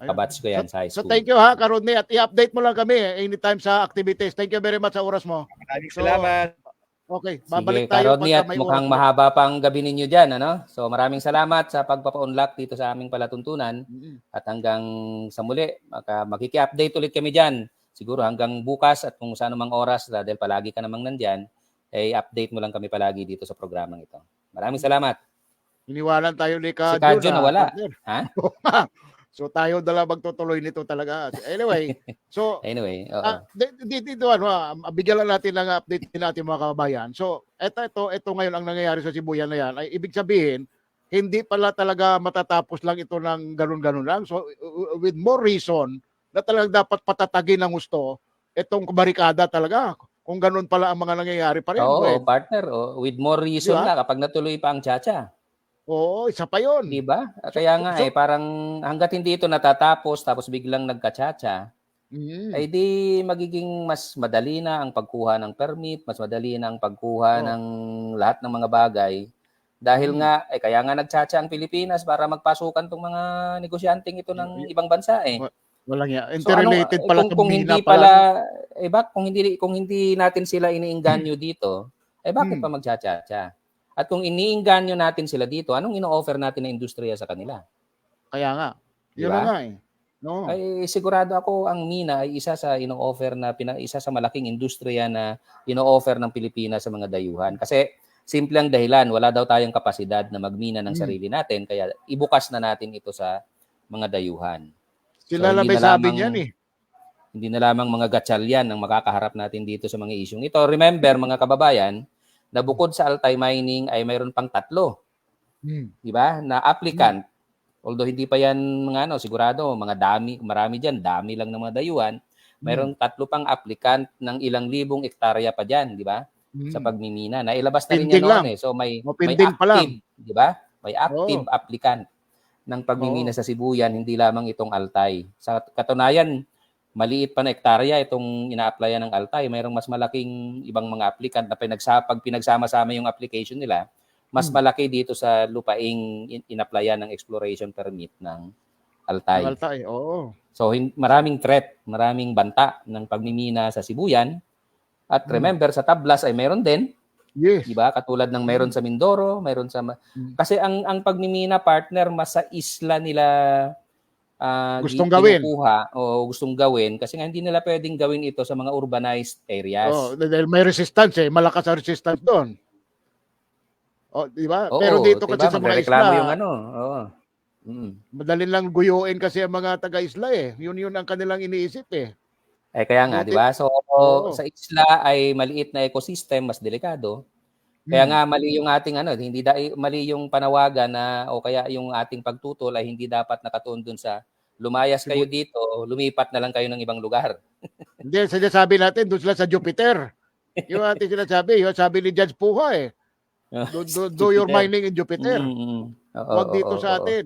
Kabatch ko yan sa high school. So thank you ha, Karodney, at i-update mo lang kami anytime sa activities. Thank you very much sa oras mo. Maraming salamat. Okay, Sige, babalik tayo Karodney, at pagka may mukhang oras. mahaba pa ang gabi ninyo dyan, ano? So maraming salamat sa pagpapa-unlock dito sa aming palatuntunan. At hanggang sa muli, makiki-update ulit kami dyan. Siguro hanggang bukas at kung saan mang oras, dahil palagi ka namang nandyan, ay update mo lang kami palagi dito sa programang ito. Maraming salamat. Iniwanan tayo ni Si Kadjo nawala. Ha? So tayo dala magtutuloy nito talaga. Anyway, so Anyway, dito bigyan lang natin ng update din natin mga kababayan. So ito ngayon ang nangyayari sa Sibuyan na yan ay ibig sabihin hindi pala talaga matatapos lang ito ng ganun-ganun lang. So with more reason na talagang dapat patatagin ng gusto itong barikada talaga. Kung ganun pala ang mga nangyayari pa rin. Oo, partner. With more reason Diba? na kapag natuloy pa ang chacha. Oo, isa pa yun. Diba? Kaya nga parang hanggat hindi ito natatapos tapos biglang nagka-chacha, ay di magiging mas madali na ang pagkuha ng permit, mas madali na ang pagkuha ng lahat ng mga bagay. Dahil nga, kaya nga nagchacha ang Pilipinas para magpasukan tong mga negosyanteng ito ng ibang bansa eh. Walang yan. Interrelated pala sa kung hindi pala, kung hindi natin sila iniingganyo dito, bakit pa magchacha? At kung iniingganyo natin sila dito, anong ino-offer natin na industriya sa kanila? Kaya nga. Yun Diba? na nga eh. No. Ay sigurado ako ang mina ay isa sa ino-offer na isa sa malaking industriya na ino-offer ng Pilipinas sa mga dayuhan. Kasi simple ang dahilan, wala daw tayong kapasidad na magmina ng sarili natin, kaya ibukas na natin ito sa mga dayuhan. Sila lang may sabi niyan eh. Hindi na lamang mga gatsalyan ang makakaharap natin dito sa mga isyong ito. Remember mga kababayan, na bukod sa Altai Mining ay mayroon pang 3. Di ba? Na applicant. Although hindi pa yan mga sigurado, marami diyan, dami lang ng mga dayuhan. Mayroon 3 pang applicant ng ilang libong hektarya pa diyan, di ba? Sa pagmimina. Nailabas na rin yan noon eh. So may active, di ba? May active applicant ng pagmimina sa Sibuyan, hindi lamang itong Altai. Sa katunayan, maliit pa na hektarya itong ina-applyan ng Altai. Mayroong mas malaking ibang mga applicant na pag pinagsama-sama yung application nila, mas malaki dito sa lupaing in-applyan ng exploration permit ng Altai. Altai, oo. So maraming threat, maraming banta ng pagmimina sa Sibuyan. At remember, sa Tablas ay meron din. Yes. Diba? Katulad ng meron sa Mindoro, meron sa... Kasi ang pagmimina, partner, mas sa isla nila gustong gawin o gustong gawin kasi nga hindi nila pwedeng gawin ito sa mga urbanized areas. Dahil may resistance malakas ang resistance doon. Di ba? Pero dito kasi sa mga isla, yung madali lang guyuin kasi ang mga taga-isla eh. Yun ang kanilang iniisip eh. Kaya nga, di Buti, ba? So, oo. sa isla ay maliit na ecosystem, mas delikado. Kaya Hmm. nga mali yung ating ano, hindi mali yung panawagan na o kaya yung ating pagtutol ay hindi dapat nakatuon dun sa lumayas kayo Sibu- dito, lumipat na lang kayo ng ibang lugar. Hindi, sinasabi natin, doon sila sa Jupiter. Yung ating sinasabi, yung sabi ni Judge Puha eh. Do your Jupiter. mining in Jupiter. Mm. Oo, Huwag oo, dito sa oo. atin.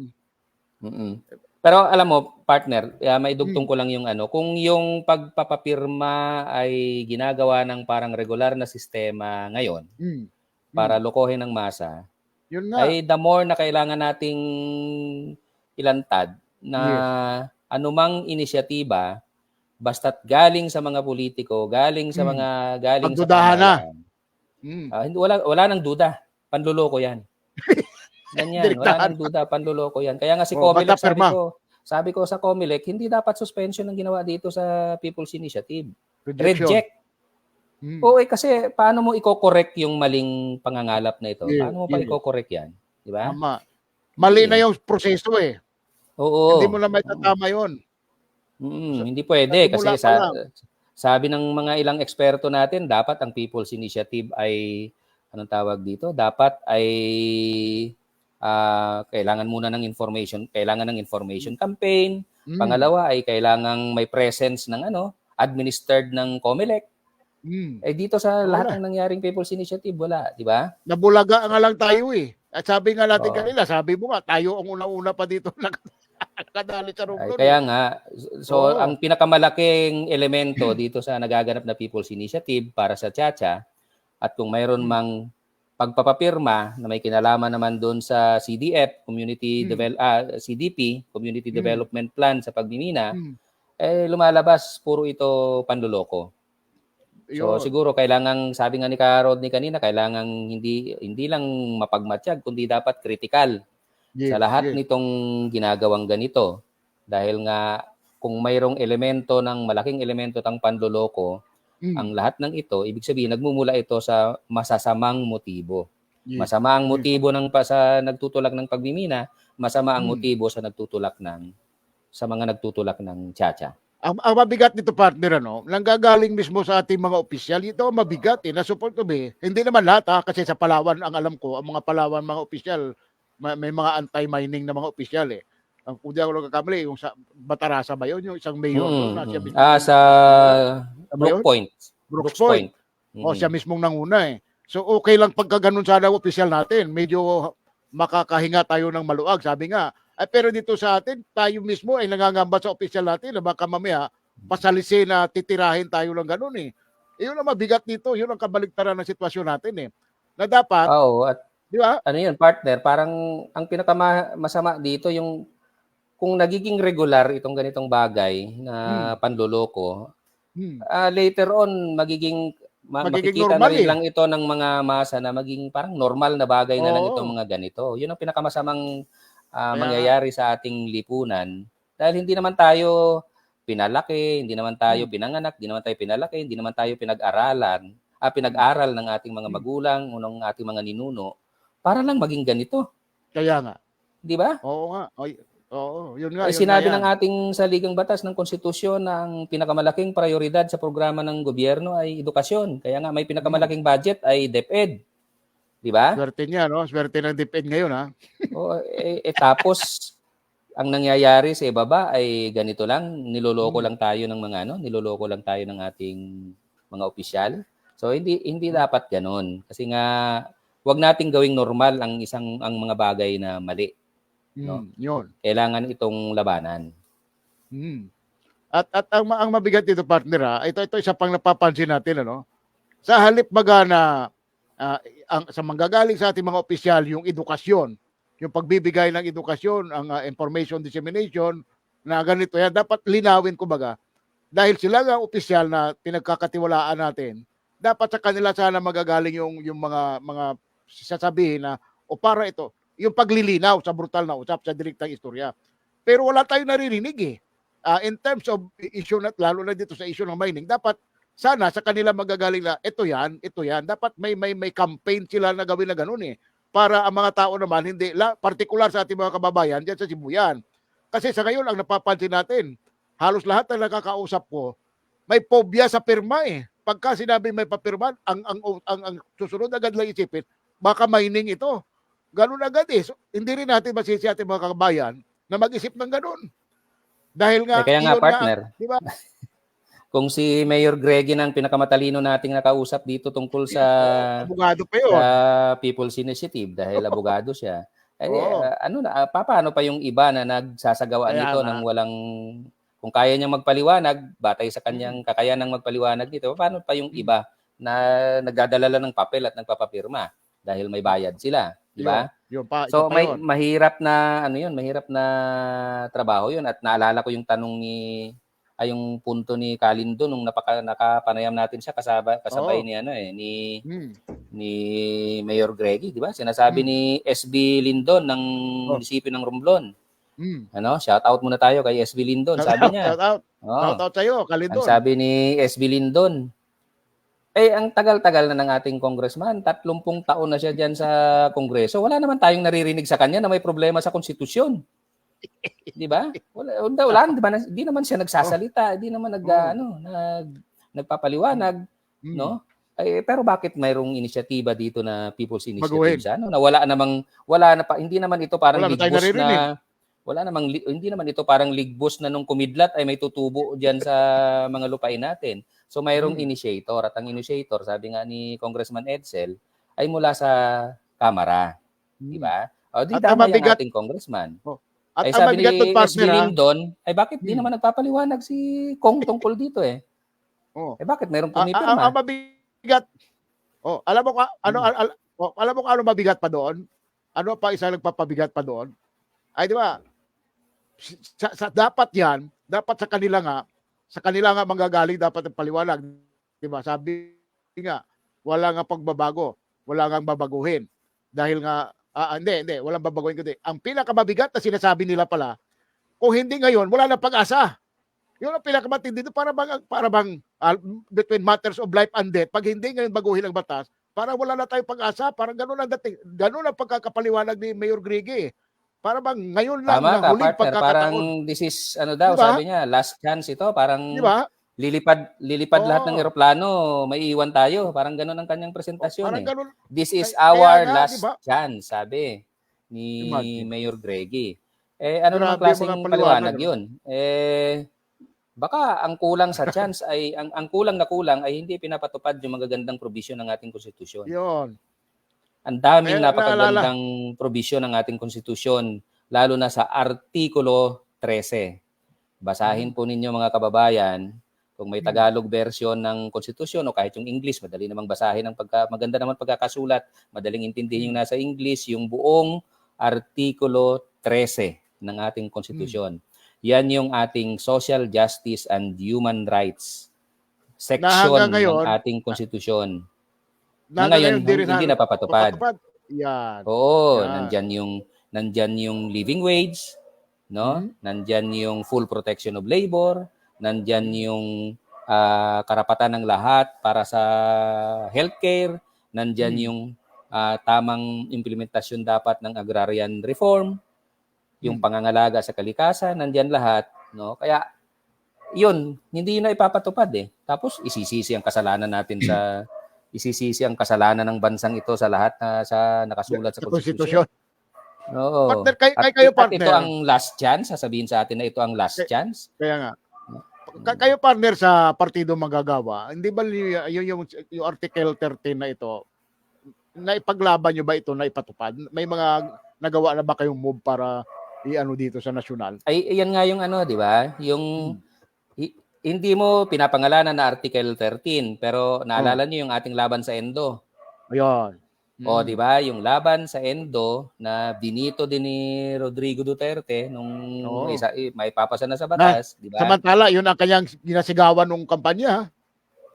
Mm. Pero alam mo, partner, may dugtong Hmm. ko lang yung ano, kung yung pagpapapirma ay ginagawa ng parang regular na sistema ngayon Hmm. para Hmm. lokohin ng masa, Yun nga. ay the more na kailangan nating ilantad na Yes. anumang inisyatiba basta't galing sa mga politiko, Hmm. galing sa Pagdudahan na. pamahalaan. Hmm. Hindi wala nang duda. Panloloko 'yan. Ganyan, wala Direktahan. nang duda, panloloko 'yan. Kaya nga si Oh, basta Comelec pirma. sabi ko sa Comelec, hindi dapat suspension ang ginawa dito sa People's Initiative. Rejection. Reject. Hmm. Oo, kasi paano mo i-correct yung maling pangangalap na ito? Yes, Paano mo pa yes. i-correct 'yan? 'Di ba? Tama. Mali na Hindi. yung proseso eh. Hindi mo Oo. na may tatama yun. Hindi Sa pwede simula kasi pa lang. sabi ng mga ilang eksperto natin, dapat ang People's Initiative ay anong tawag dito? Dapat ay kailangan muna ng information campaign. Hmm. Pangalawa ay kailangang may presence ng administered ng COMELEC. Hmm. Dito sa lahat Wala. ng nangyaring People's Initiative, wala, di ba? Nabulaga nga lang tayo eh. At sabi nga natin Oo. kanila, sabi mo nga, tayo ang una-una pa dito nakadali sa Romblon Kaya eh. nga, so Oo. ang pinakamalaking elemento dito sa nagaganap na People's Initiative para sa Chacha, at kung mayroon mang pagpapapirma na may kinalaman naman doon sa CDF, CDP, Community Development Plan sa pagmimina, Hmm. lumalabas puro ito panloloko. So Yun. siguro kailangang, sabi nga ni Rodney kanina, kailangang hindi lang mapagmatsyag, kundi dapat critical sa Yes, lahat yes. nitong ginagawang ganito. Dahil nga kung mayroong malaking elemento ng panloloko, ang Hmm. lahat ng ito, ibig sabihin, nagmumula ito sa masasamang motibo. Yes. Masama ang Yes. motibo sa nagtutulak ng pagmimina, masama ang Hmm. motibo sa mga nagtutulak ng Chacha. Ang mabigat nito, partner, nanggagaling mismo sa ating mga opisyal. Ito ang mabigat eh, na supposed to be. Hindi naman lahat kasi sa Palawan, ang alam ko, ang mga Palawan mga opisyal, may mga anti-mining na mga opisyal eh. Kung di ako nagkakamali, yung sa Batarasa ba yun? Yung isang mayor doon na siya mismo. Sa Brook Point. Brooks Point. O siya mismong nanguna eh. So okay lang pagka ganun sana ang opisyal natin. Medyo makakahinga tayo ng maluag. Sabi nga, pero dito sa atin, tayo mismo ay nangangamba sa opisyal natin na baka mamaya pasalisin na titirahin tayo lang ganun eh. Yun ang mabigat dito. Yun ang kabaligtaran ng sitwasyon natin eh. Na dapat, Oo, at di ba? ano yun, partner, parang ang pinakamasama dito yung kung nagiging regular itong ganitong bagay na panloloko, later on makikita normal na rin eh. lang ito ng mga masa na maging parang normal na bagay na lang Oo. itong mga ganito. Yun ang pinakamasamang Kaya- mangyayari sa ating lipunan dahil hindi naman tayo pinalaki, hindi naman tayo pinanganak, hindi naman tayo pinalaki, hindi naman tayo pinag-aral ng ating mga magulang o ng ating mga ninuno para lang maging ganito. Kaya nga. Di ba? Oo nga. Oo, yun nga. Yun Sinabi nga ng ating saligang batas ng konstitusyon na ang pinakamalaking prioridad sa programa ng gobyerno ay edukasyon. Kaya nga may pinakamalaking budget ay DepEd. Di ba? Swerte niya, no? Swerte ng DepEd ngayon, ha? Tapos ang nangyayari sa ibaba ay ganito lang, niloloko lang tayo ng ating mga opisyal. So hindi dapat ganoon kasi nga wag nating gawing normal ang mga bagay na mali. No? Yun. Kailangan itong labanan. At ang mabigat dito, partner, ha? Ito isa pang napapansin natin, sa halip baga na sa manggagaling sa ating mga opisyal yung edukasyon, yung pagbibigay ng edukasyon, ang information dissemination na ganito yan, dapat linawin kumbaga dahil sila nga opisyal na pinagkakatiwalaan natin, dapat sa kanila sana magagaling yung mga sasabihin na para ito, yung paglilinaw sa brutal na usap sa direktang istorya. Pero wala tayong naririnig eh. In terms of issue na, lalo na dito sa issue ng mining, dapat sana sa kanila magagaling na ito yan. Dapat may campaign sila na gawin na ganun eh. Para ang mga tao naman, hindi, partikular sa ating mga kababayan dyan sa Sibuyan. Kasi sa ngayon, ang napapansin natin, halos lahat na nakakausap ko, may phobia sa pirma eh. Pagka sinabi may papirma, ang susunod agad lang isipin, baka mining ito. Ganun agad eh. So, hindi rin natin masisi ating mga kababayan na mag-isip ng ganun. Dahil nga, Kaya nga iyon partner, di ba? kung si Mayor Greggy ng pinakamatalino nating nakausap dito tungkol sa Abogado pa yun. People's Initiative dahil abogado siya. Oo. Paano pa yung iba na nagsasagawa Kaya nito nga. ng walang, kung kaya niyang magpaliwanag, batay sa kanyang kakayanang magpaliwanag nito, paano pa yung iba na nagdadala lang ng papel at nagpapapirma dahil may bayad sila, di ba? Yun pa, So ito pa yun. mahirap na mahirap na trabaho 'yun at naalala ko yung tanong yung punto ni Kalindo nung nakapanayam natin siya kasabay Oo. ni Hmm. ni Mayor Greggy, di ba? Sinasabi ni SB Lindon ng munisipyo ng Romblon. Hmm. Shout out muna tayo kay SB Lindon, sabi niya. Shout out. Shout out sa'yo, Kalindon. Ang sabi ni SB Lindon, ang tagal-tagal na ng ating congressman, 30 taon na siya diyan sa Kongreso. Wala naman tayong naririnig sa kanya na may problema sa konstitusyon. 'Di ba? Wala, di naman siya nagsasalita, di naman nagpapaliwanag, no? Pero bakit mayroong inisyatiba dito na People's Initiative siya, no? Na hindi naman ito parang ligbos na hindi naman ito parang ligbos na nung kumidlat ay may tutubo diyan sa mga lupain natin. So mayroong initiator at ang initiator, sabi nga ni Congressman Edsel, ay mula sa Kamara, 'di ba? O di dama yung ating congressman. At ay sabi ni SB Lindon, ay bakit di naman nagpapaliwanag si Kong tungkol dito eh? Bakit mayroong pumipirma? Ang mabigat. Alam mo alam mo ano mabigat pa doon? Ano pa isa nagpapabigat pa doon? Ay di ba? Dapat sa kanila nga manggagaling dapat ang paliwanag, di ba? Sabi nga, wala nga pagbabago, wala nga babaguhin. Dahil nga hindi, walang babaguhin kundi. Ang pinakamabigat na sinasabi nila pala, kung hindi ngayon, wala na pag-asa. Yun ang pinakamatindi dito, para bang between matters of life and death, pag hindi ngayon baguhin ang batas, parang wala na tayong pag-asa, parang ganun ang dating, ganun ang pagkakapaliwanag ni Mayor Greggy. Para bang ngayon lang na huling pagkakataon. Parang this is, diba? sabi niya, last chance ito, parang diba? Lilipad lahat ng eroplano, may iwan tayo. Parang ganun ang kanyang presentasyon. Ganun, this is our last diba? chance, sabi ni Mayor Greggy. Ano namang klaseng paliwanag yun? Baka ang kulang sa chance ay, ang kulang ay hindi pinapatupad yung magagandang probisyon ng ating konstitusyon. Yun. Ang daming napakagandang probisyon ng ating konstitusyon, lalo na sa Artikulo 13. Basahin po ninyo mga kababayan, kung may Tagalog version ng konstitusyon o kahit yung English, madali namang basahin, maganda naman pagkakasulat, madaling intindihin yung nasa English, yung buong Artikulo 13 ng ating konstitusyon. Yan yung ating Social Justice and Human Rights section ng ating konstitusyon. Ngayon, hindi napapatupad. Yan. Oo, nandyan yung living wage, no? Nandyan yung full protection of labor, nandyan yung karapatan ng lahat para sa healthcare, nandyan yung tamang implementasyon dapat ng agrarian reform, yung pangangalaga sa kalikasan, nandyan lahat, no? Kaya yun, hindi yun na ipapatupad eh. Tapos isisisi ang kasalanan natin ng bansang ito sa lahat na sa nakasulat sa konstitusyon. Oo. Partner, kayo partner. Ito ang last chance, sasabihin sa atin na ito ang last chance. Kaya nga. Kayo partner sa Partido Manggagawa, hindi ba yung Article 13 na ito, naipaglaban nyo ba ito na ipatupad? May mga nagawa na ba kayong move para i-ano dito sa nasyonal? Ay, yan nga yung di ba? Yung hindi mo pinapangalanan na Article 13, pero naalala niyo yung ating laban sa Endo. Ayun. O, di ba? Yung laban sa Endo na binito din ni Rodrigo Duterte nung may papasa na sa batas, di ba? Samantala, yun ang kanyang ginasigawan ng kampanya.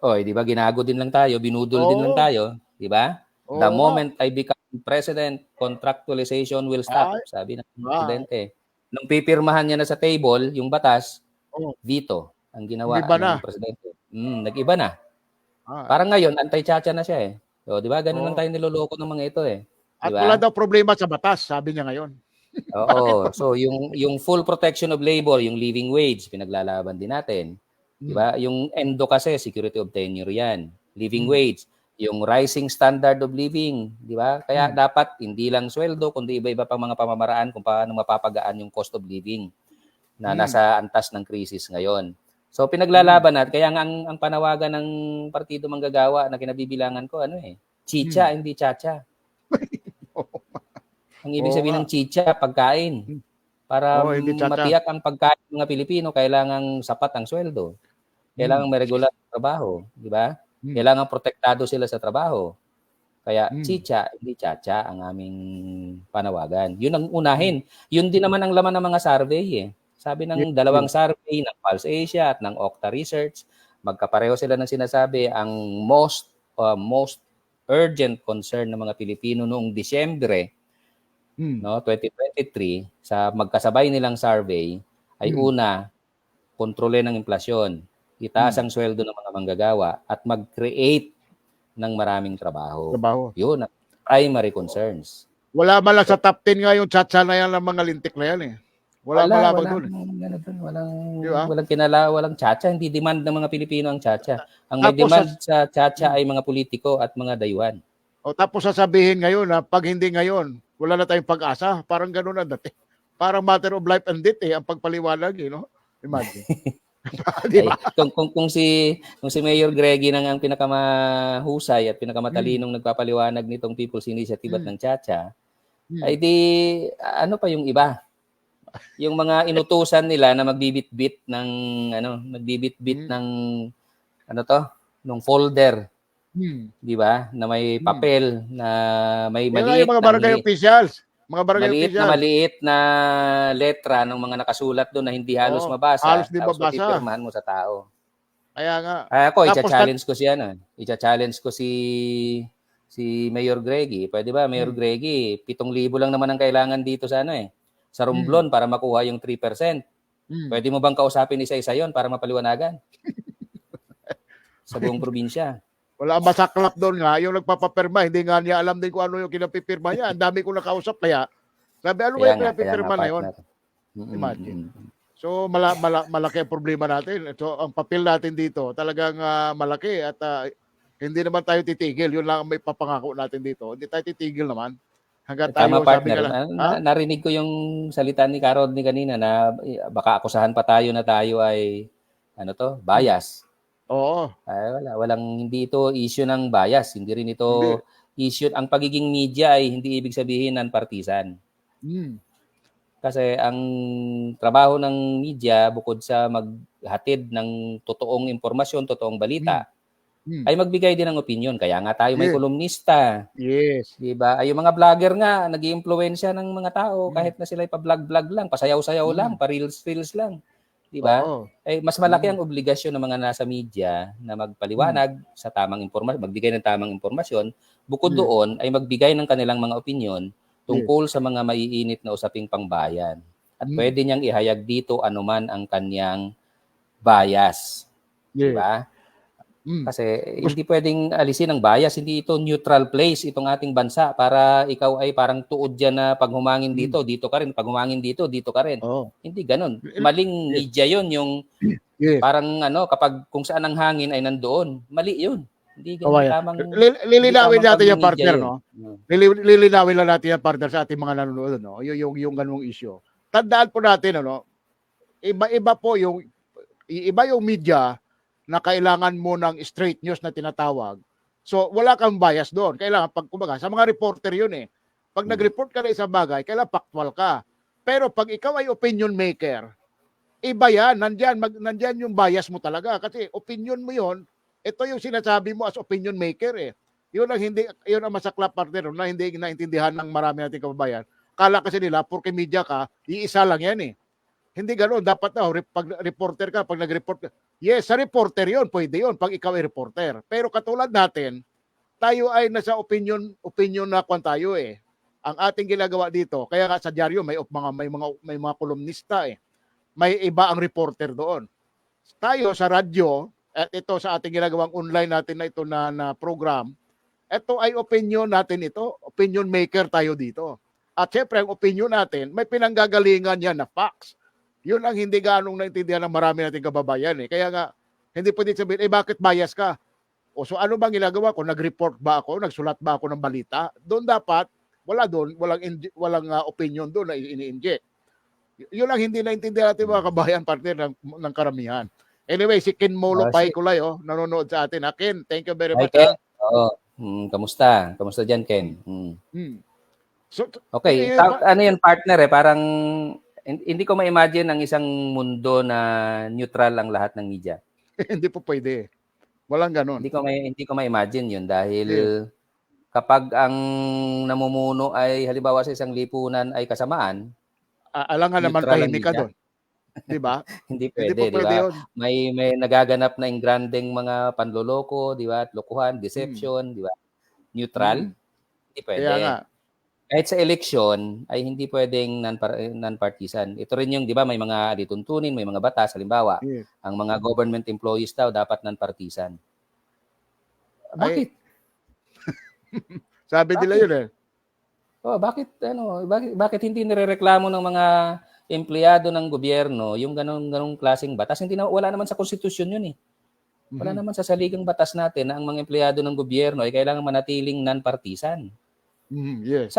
Di ba? Ginago din lang tayo, binudol din lang tayo, di ba? The moment I become president, contractualization will stop, sabi ng presidente. Nung pipirmahan niya na sa table, yung batas, veto ang ginawa ng presidente. Nag-iba na. Parang ngayon, anti-chacha na siya eh. So, di ba? Ganun lang tayo niloloko ng mga ito eh. At wala daw problema sa batas, sabi niya ngayon. Oo. So, yung full protection of labor, yung living wage, pinaglalaban din natin. Di ba? Yung ENDO kasi, security of tenure yan. Living Mm. wage, yung rising standard of living. Di ba? Kaya Mm. dapat hindi lang sweldo, kundi iba-iba pang mga pamamaraan kung paano mapapagaan yung cost of living na Mm. nasa antas ng krisis ngayon. So Hmm. pinaglalaban natin, kaya nga ang panawagan ng Partido Manggagawa na kinabibilangan ko, chicha, hindi chacha. Ang ibig Oo sabihin nga. ng chicha, pagkain. Hmm. Para Oo, hindi tiyatya. matiyak ang pagkain ng mga Pilipino, kailangang sapat ang sweldo. Kailangan may regular na trabaho, di ba? Kailangan protektado sila sa trabaho. Kaya chicha, hindi chacha ang aming panawagan. Yun ang unahin. Yun din naman ang laman ng mga survey. Sabi ng dalawang survey ng Pulse Asia at ng Okta Research, magkapareho sila ng sinasabi ang most urgent concern ng mga Pilipino noong Disyembre, no, 2023, sa magkasabay nilang survey ay una, kontrolin ang inflasyon, itaas ang sweldo ng mga manggagawa at mag-create ng maraming trabaho. Yun ang primary concerns. Wala man lang sa top 10 nga yung chacha na yan ng mga lintik na yan eh. Wala doon. Walang chacha. Hindi demand ng mga Pilipino ang chacha. Ang may demand sa chacha ay mga politiko at mga dayuhan. O tapos sasabihin ngayon na pag hindi ngayon, wala na tayong pag-asa. Parang gano'n na dati. Parang matter of life and death ang pagpaliwanag, no? Imagine. Diba? Kung si Mayor Greggy nang ang pinakamahusay at pinakamatalinong nagpapaliwanag nitong People's Initiative at ng chacha, ay di ano pa yung iba? Yung mga inutusan nila na magbibitbit ng nung folder. Di ba? Na may papel na may maliit mga barangay officials. Mga barangay officials. Maliit na letra ng mga nakasulat doon na hindi halos mabasa. Halos di mabasa. mabasa. Pipirmahan mo sa tao. Kaya nga. Ako, i-challenge ko siya na. I-challenge ko si Mayor Greggy. Pwede ba, Mayor Greggy, 7,000 lang naman ang kailangan dito sa sa Romblon para makuha yung 3%. Pwede mo bang kausapin isa-isa yon para mapaliwanagan? Sa buong probinsya. Wala masaklap doon nga. Yung nagpapapirma, hindi nga niya alam din kung ano yung kinapipirma niya. Ang dami ko nakausap kaya. Sabi, ano ba yung kinapipirma na yun? Imagine. So, malaki ang problema natin. So, ang papel natin dito talagang malaki at hindi naman tayo titigil. Yun lang ang may papangako natin dito. Hindi tayo titigil naman. Hanggang tayo, partner. Narinig ko yung salita ni Karodni kanina na baka akusahan pa tayo na tayo ay bias. Oo. Ay, hindi ito issue ng bias. Hindi rin ito issue. Ang pagiging media ay hindi ibig sabihin non-partisan. Kasi ang trabaho ng media, bukod sa maghatid ng totoong impormasyon, totoong balita, ay magbigay din ng opinion. Kaya nga tayo may kolumnista. Yes. Diba? Ay, yung mga vlogger nga, nag-i-impluwensya ng mga tao kahit na sila pa-vlog-vlog lang, pasayaw-sayaw lang, pa-reels lang. Diba? Ay, mas malaki ang obligasyon ng mga nasa media na magpaliwanag sa tamang impormasyon, magbigay ng tamang impormasyon. Bukod doon, ay magbigay ng kanilang mga opinion tungkol sa mga maiinit na usaping pangbayan. At pwede niyang ihayag dito anuman ang kanyang bias. Diba? Kasi hindi pwedeng alisin ang bias. Hindi ito neutral place itong ating bansa para ikaw ay parang tuod dyan na pag humangin dito ka rin. Pag humangin dito ka rin. Hindi ganun. Maling media yun. Yung parang kapag kung saan ang hangin ay nandoon. Mali yun. Hindi ganun tamang... Lilinawin natin yung partner, no? Lilinawin lang natin yung partner sa ating mga nanonood, no? Yung ganung issue. Tandaan po natin, iba yung media na kailangan mo ng straight news na tinatawag. So, wala kang bias doon. Kailangan, sa mga reporter yun Pag nag-report ka na isang bagay, kailangan factual ka. Pero pag ikaw ay opinion maker, iba yan. Nandyan yung bias mo talaga. Kasi opinion mo yun, ito yung sinasabi mo as opinion maker Yun ang masaklap partner na hindi naintindihan ng marami nating kababayan. Kala kasi nila, porque media ka, iisa lang yan Hindi ganoon. Dapat pag reporter ka, pag nag-report ka, yes, sa reporter yun, pwede yun, pag ikaw ay reporter. Pero katulad natin, tayo ay nasa opinion na kwan tayo Ang ating ginagawa dito, kaya nga sa dyaryo may mga kolumnista May iba ang reporter doon. Tayo sa radyo, at ito sa ating ginagawang online natin na ito na program, ito ay opinion natin ito. Opinion maker tayo dito. At syempre, ang opinion natin, may pinanggagalingan yan na facts. Yun ang hindi ganong naintindihan ng marami nating kababayan Kaya nga, Hindi pwede sabihin, bakit bias ka? O so ano bang ginagawa ko? Nag-report ba ako? Nagsulat ba ako ng balita? Doon dapat, walang opinion doon na ini-inject. Yun lang hindi naintindihan natin mga kabayan, partner ng karamihan. Anyway, si Ken Molo Paikulay, nanonood sa atin. Ken, thank you very much. Ken. Oo. Kamusta? Kamusta dyan, Ken? So, okay, ano yun, partner parang hindi ko ma-imagine ang isang mundo na neutral ang lahat ng media. Hindi po pwede. Walang ganon. Hindi ko ma-imagine yun dahil kapag ang namumuno ay halimbawa sa isang lipunan ay kasamaan, alangan naman tahimik ka doon. 'Di ba? Hindi pwede, di ba? May nagaganap na ingrandeng mga panloloko, di ba? At lokohan, deception, di ba? Neutral? Hindi pwede. Kaya nga. Kahit sa eleksyon ay hindi pwedeng non-partisan. Ito rin yung, di ba, may mga lituntunin, may mga batas, halimbawa, ang mga government employees daw dapat non-partisan. Bakit? Sabi nila yun bakit hindi nirereklamo ng mga empleyado ng gobyerno yung ganong klaseng batas? Wala naman sa konstitusyon yun eh. Wala naman sa saligang batas natin na ang mga empleyado ng gobyerno ay kailangan manatiling non-partisan. Yes,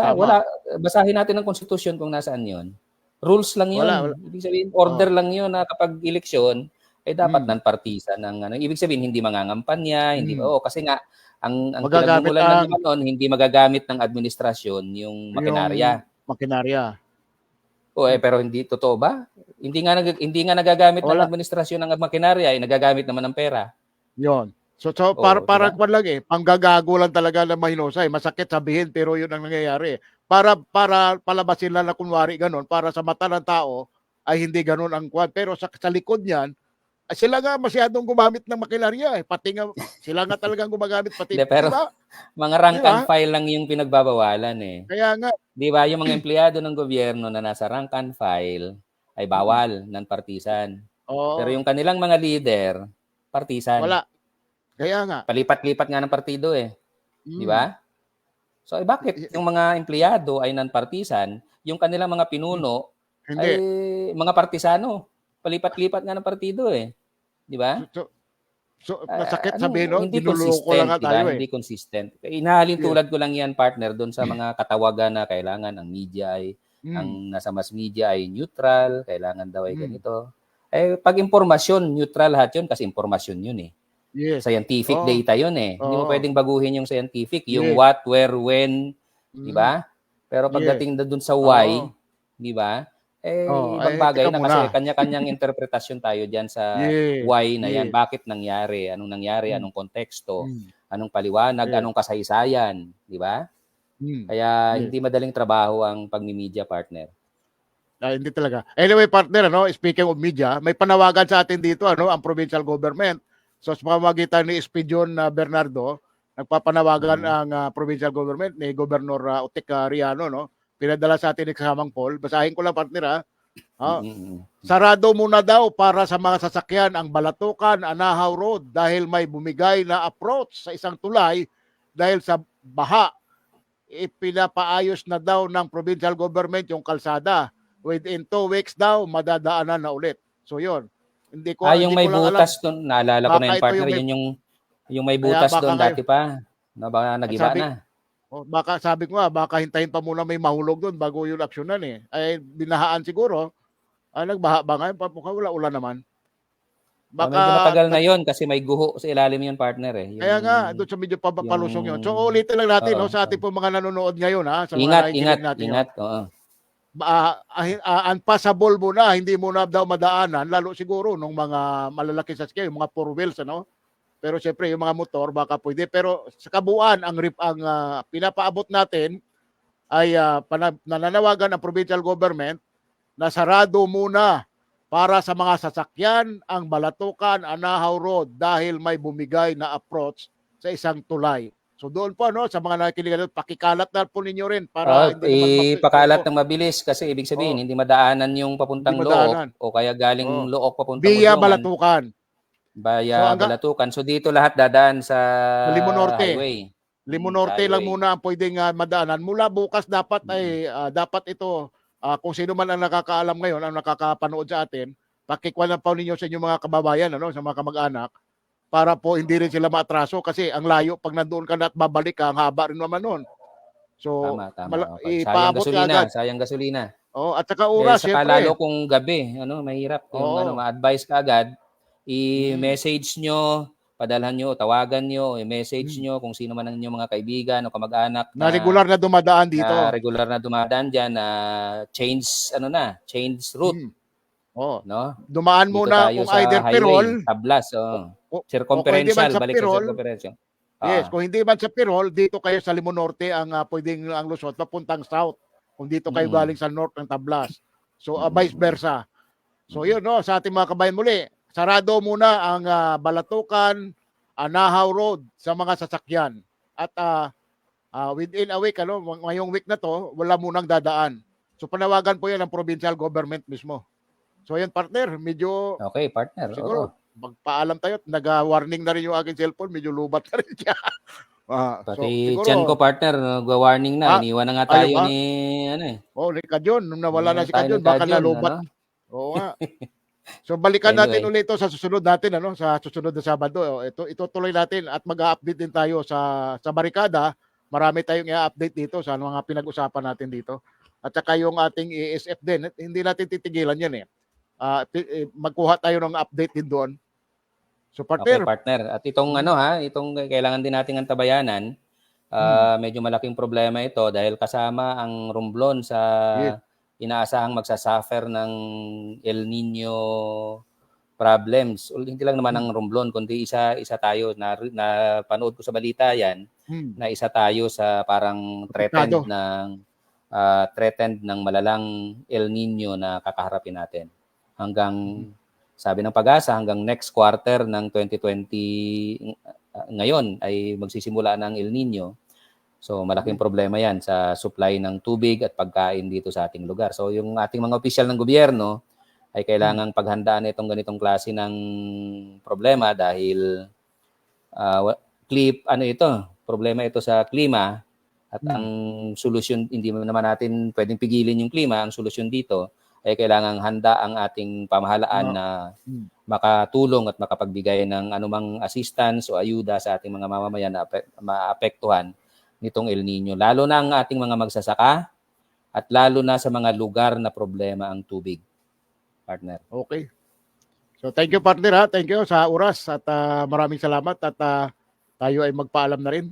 basahin natin ang konstitusyon kung nasaan yun. Rules lang yun. Wala. Ibig sabihin, order lang yun na kapag eleksyon, ay dapat non-partisan. Ibig sabihin, hindi mangangampanya, kasi nga, ang pinagmumulan lang naman nun, hindi magagamit ng administrasyon yung makinarya. Pero hindi totoo ba? Hindi nga nagagamit ng administrasyon ng makinarya, ay nagagamit naman ng pera. Yon. So parang lang panggagago lang talaga ng mahinusay. Masakit sabihin pero yun ang nangyayari. Para palabasin lang na kunwari ganun, para sa mata ng tao ay hindi ganun ang kwan. Pero sa likod niyan, sila nga masyadong gumamit ng makinarya Pati nga, sila nga talagang gumagamit pati. Pero mga rank and file lang yung pinagbabawalan Kaya nga. Di ba, yung mga empleyado ng gobyerno na nasa rank and file ay bawal ng partisan. Pero yung kanilang mga leader, partisan. Wala. Kaya nga. Palipat-lipat nga ng partido Di ba? So, bakit yung mga empleyado ay non-partisan, yung kanilang mga pinuno ay mga partisano. Palipat-lipat nga ng partido Di ba? So masakit sabihin, hindi dinuloko lang tayo Hindi consistent. Inahalin tulad ko lang yan, partner, doon sa mga katawagan na kailangan ang media ang nasa mass media ay neutral, kailangan daw ay ganito. Pag impormasyon, neutral lahat yun kasi impormasyon yun Yes. Scientific data yun Hindi mo pwedeng baguhin yung scientific, yung what, where, when, di ba? Pero pagdating doon sa why, di ba? Ibang bagay na kasi kanya-kanyang interpretasyon tayo diyan sa why na yan. Bakit nangyari? Anong nangyari? Anong konteksto? Anong paliwanag? Anong kasaysayan? Di ba? Kaya hindi madaling trabaho ang pagmi-media, partner. Hindi talaga. Anyway, partner, speaking of media, may panawagan sa atin dito, ang provincial government. So sa pamamagitan ni Espedion Bernardo, nagpapanawagan ang provincial government ni Governor Otek Riano, pinadala sa atin ni kasamang Paul. Basahin ko lang, partner Sarado muna daw para sa mga sasakyan ang Balatukan, Anahaw Road dahil may bumigay na approach sa isang tulay dahil sa baha. Ipinapaayos na daw ng provincial government yung kalsada. Within 2 weeks daw, madadaanan na ulit. So yun. Yung may butas doon, naalala ko na yung partner, yung may butas doon dati pa. Nag-iba na. Baka sabi ko baka hintayin pa muna may mahulog doon bago yung aksyonan Ay binahaan siguro. Nagbaha ba ngayon? Wala naman. Medyo matagal na yon kasi may guho sa ilalim yun, partner Kaya nga, doon sa medyo palusong yun. So ulitin lang natin sa ating po mga nanonood ngayon Sa mga ingat. Unpassable muna, hindi muna daw madaanan, lalo siguro nung mga malalaki sasakyan, yung mga 4 wheels Pero siyempre yung mga motor baka pwede, pero sa kabuuan ang pinapaabot natin ay nananawagan ang provincial government na sarado muna para sa mga sasakyan ang Balatukan, Anahaw Road dahil may bumigay na approach sa isang tulay. So doon po sa mga nakikinig doon, pakikalat na po ninyo rin para ipakalat ng mabilis kasi ibig sabihin hindi madaanan yung papuntang Looc o kaya galing Looc papuntang Via Balatukan. Balatukan. So dito lahat dadaan sa Limonnorte. Highway. Limonnorte lang muna ang pwedeng madaanan. Mula bukas dapat dapat ito kung sino man ang nakakaalam ngayon, ang nakakapanood sa atin, pakikwan lang po ninyo sa inyong mga kababayan, sa mga kamag-anak, para po hindi rin sila maatraso kasi ang layo pag nandoon ka na at babalik ka, ang haba rin naman nun. So, Tama. Okay. Sayang ipaabot ka gasolina, agad. sayang gasolina. Oh, at saka oras, Saka syempre. lalo kung gabi, mahirap yung Oo. ma-advise ka agad, i-message nyo, padalhan nyo, tawagan nyo, i-message nyo kung sino man ang inyong mga kaibigan o kamag-anak Na regular na dumadaan dito. na regular na dumadaan diyan na change route, Oh. no? Dumaan Dito muna tayo kung sa either highway, Pirol, tablas, o circumferential, sa balik sa Pirol, circumferential. yes, kung hindi man sa Pirol, dito kayo sa Limon Norte ang pwedeng ang lusot papuntang south. Kung dito kayo galing sa north ng Tablas. So vice versa. So yun no, sa ating mga kabayan muli, sarado muna ang Balatukan, Nahaw Road sa mga sasakyan. At within a week, ngayong week na to, wala munang dadaan. So panawagan po yan ng provincial government mismo. So yan partner, medyo Okay, partner. siguro magpaalam tayo. Nag-warning na rin yung aking cellphone, medyo lubat na rin siya. Pati tiyan ko partner, nag-warning na. Iniwan na nga tayo ni ni Kadyon. Nung nawala na si tayo Kadyon, ni baka Kadyon, nalubat. Oo nga. So balikan natin Anyway. ulit ito sa susunod natin, sa susunod na Sabado. Ito itutuloy natin at mag-update din tayo sa barikada. Marami tayong i-update dito sa mga pinag-usapan natin dito. At saka yung ating ESF din, hindi natin titigilan yan magkuha tayo ng update din doon. So Okay, partner, partner. At itong itong kailangan din nating antabayanan, medyo malaking problema ito dahil kasama ang Romblon sa inaasahang magsasuffer ng El Nino problems. Hindi lang naman ang Romblon, kundi isa tayo na panood ko sa balita yan, na isa tayo sa parang threatened ng malalang El Nino na kakaharapin natin. Hanggang sabi ng Pag-asa, hanggang next quarter ng 2020 ngayon ay magsisimula ng El Nino. So malaking problema yan sa supply ng tubig at pagkain dito sa ating lugar. So yung ating mga opisyal ng gobyerno ay kailangang paghandaan itong ganitong klase ng problema dahil problema ito sa klima at ang solusyon, hindi naman natin pwedeng pigilin yung klima, ang solusyon dito ay kailangang handa ang ating pamahalaan na makatulong at makapagbigay ng anumang assistance o ayuda sa ating mga mamamayan na maapektuhan nitong El Nino. Lalo na ang ating mga magsasaka at lalo na sa mga lugar na problema ang tubig. Partner. Okay. So thank you partner Thank you sa oras at maraming salamat at tayo ay magpaalam na rin.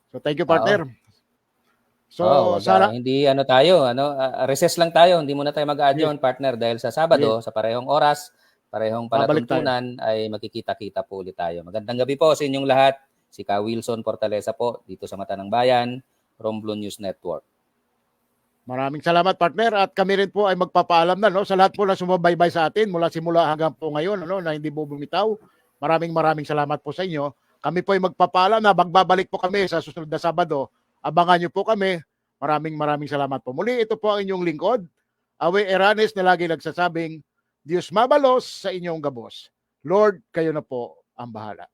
So thank you partner. So hindi recess lang tayo, hindi muna tayo mag-adjourn partner dahil sa Sabado sa parehong oras, parehong palatuntunan ay magkikita-kita po ulit tayo. Magandang gabi po sa inyong lahat. Si Ka Wilson Portalesa po dito sa Mata ng Bayan, Romblon News Network. Maraming salamat partner at kami rin po ay magpapaalam na sa lahat po na sumabaybay sa atin mula simula hanggang po ngayon na hindi po bumitaw. Maraming salamat po sa inyo. Kami po ay magpapaalam na magbabalik po kami sa susunod na Sabado. Abangan niyo po kami. Maraming salamat po. Muli ito po ang inyong lingkod, Awe Eranes na lagi nagsasabing, Diyos mabalos sa inyong gabos. Lord, kayo na po ang bahala.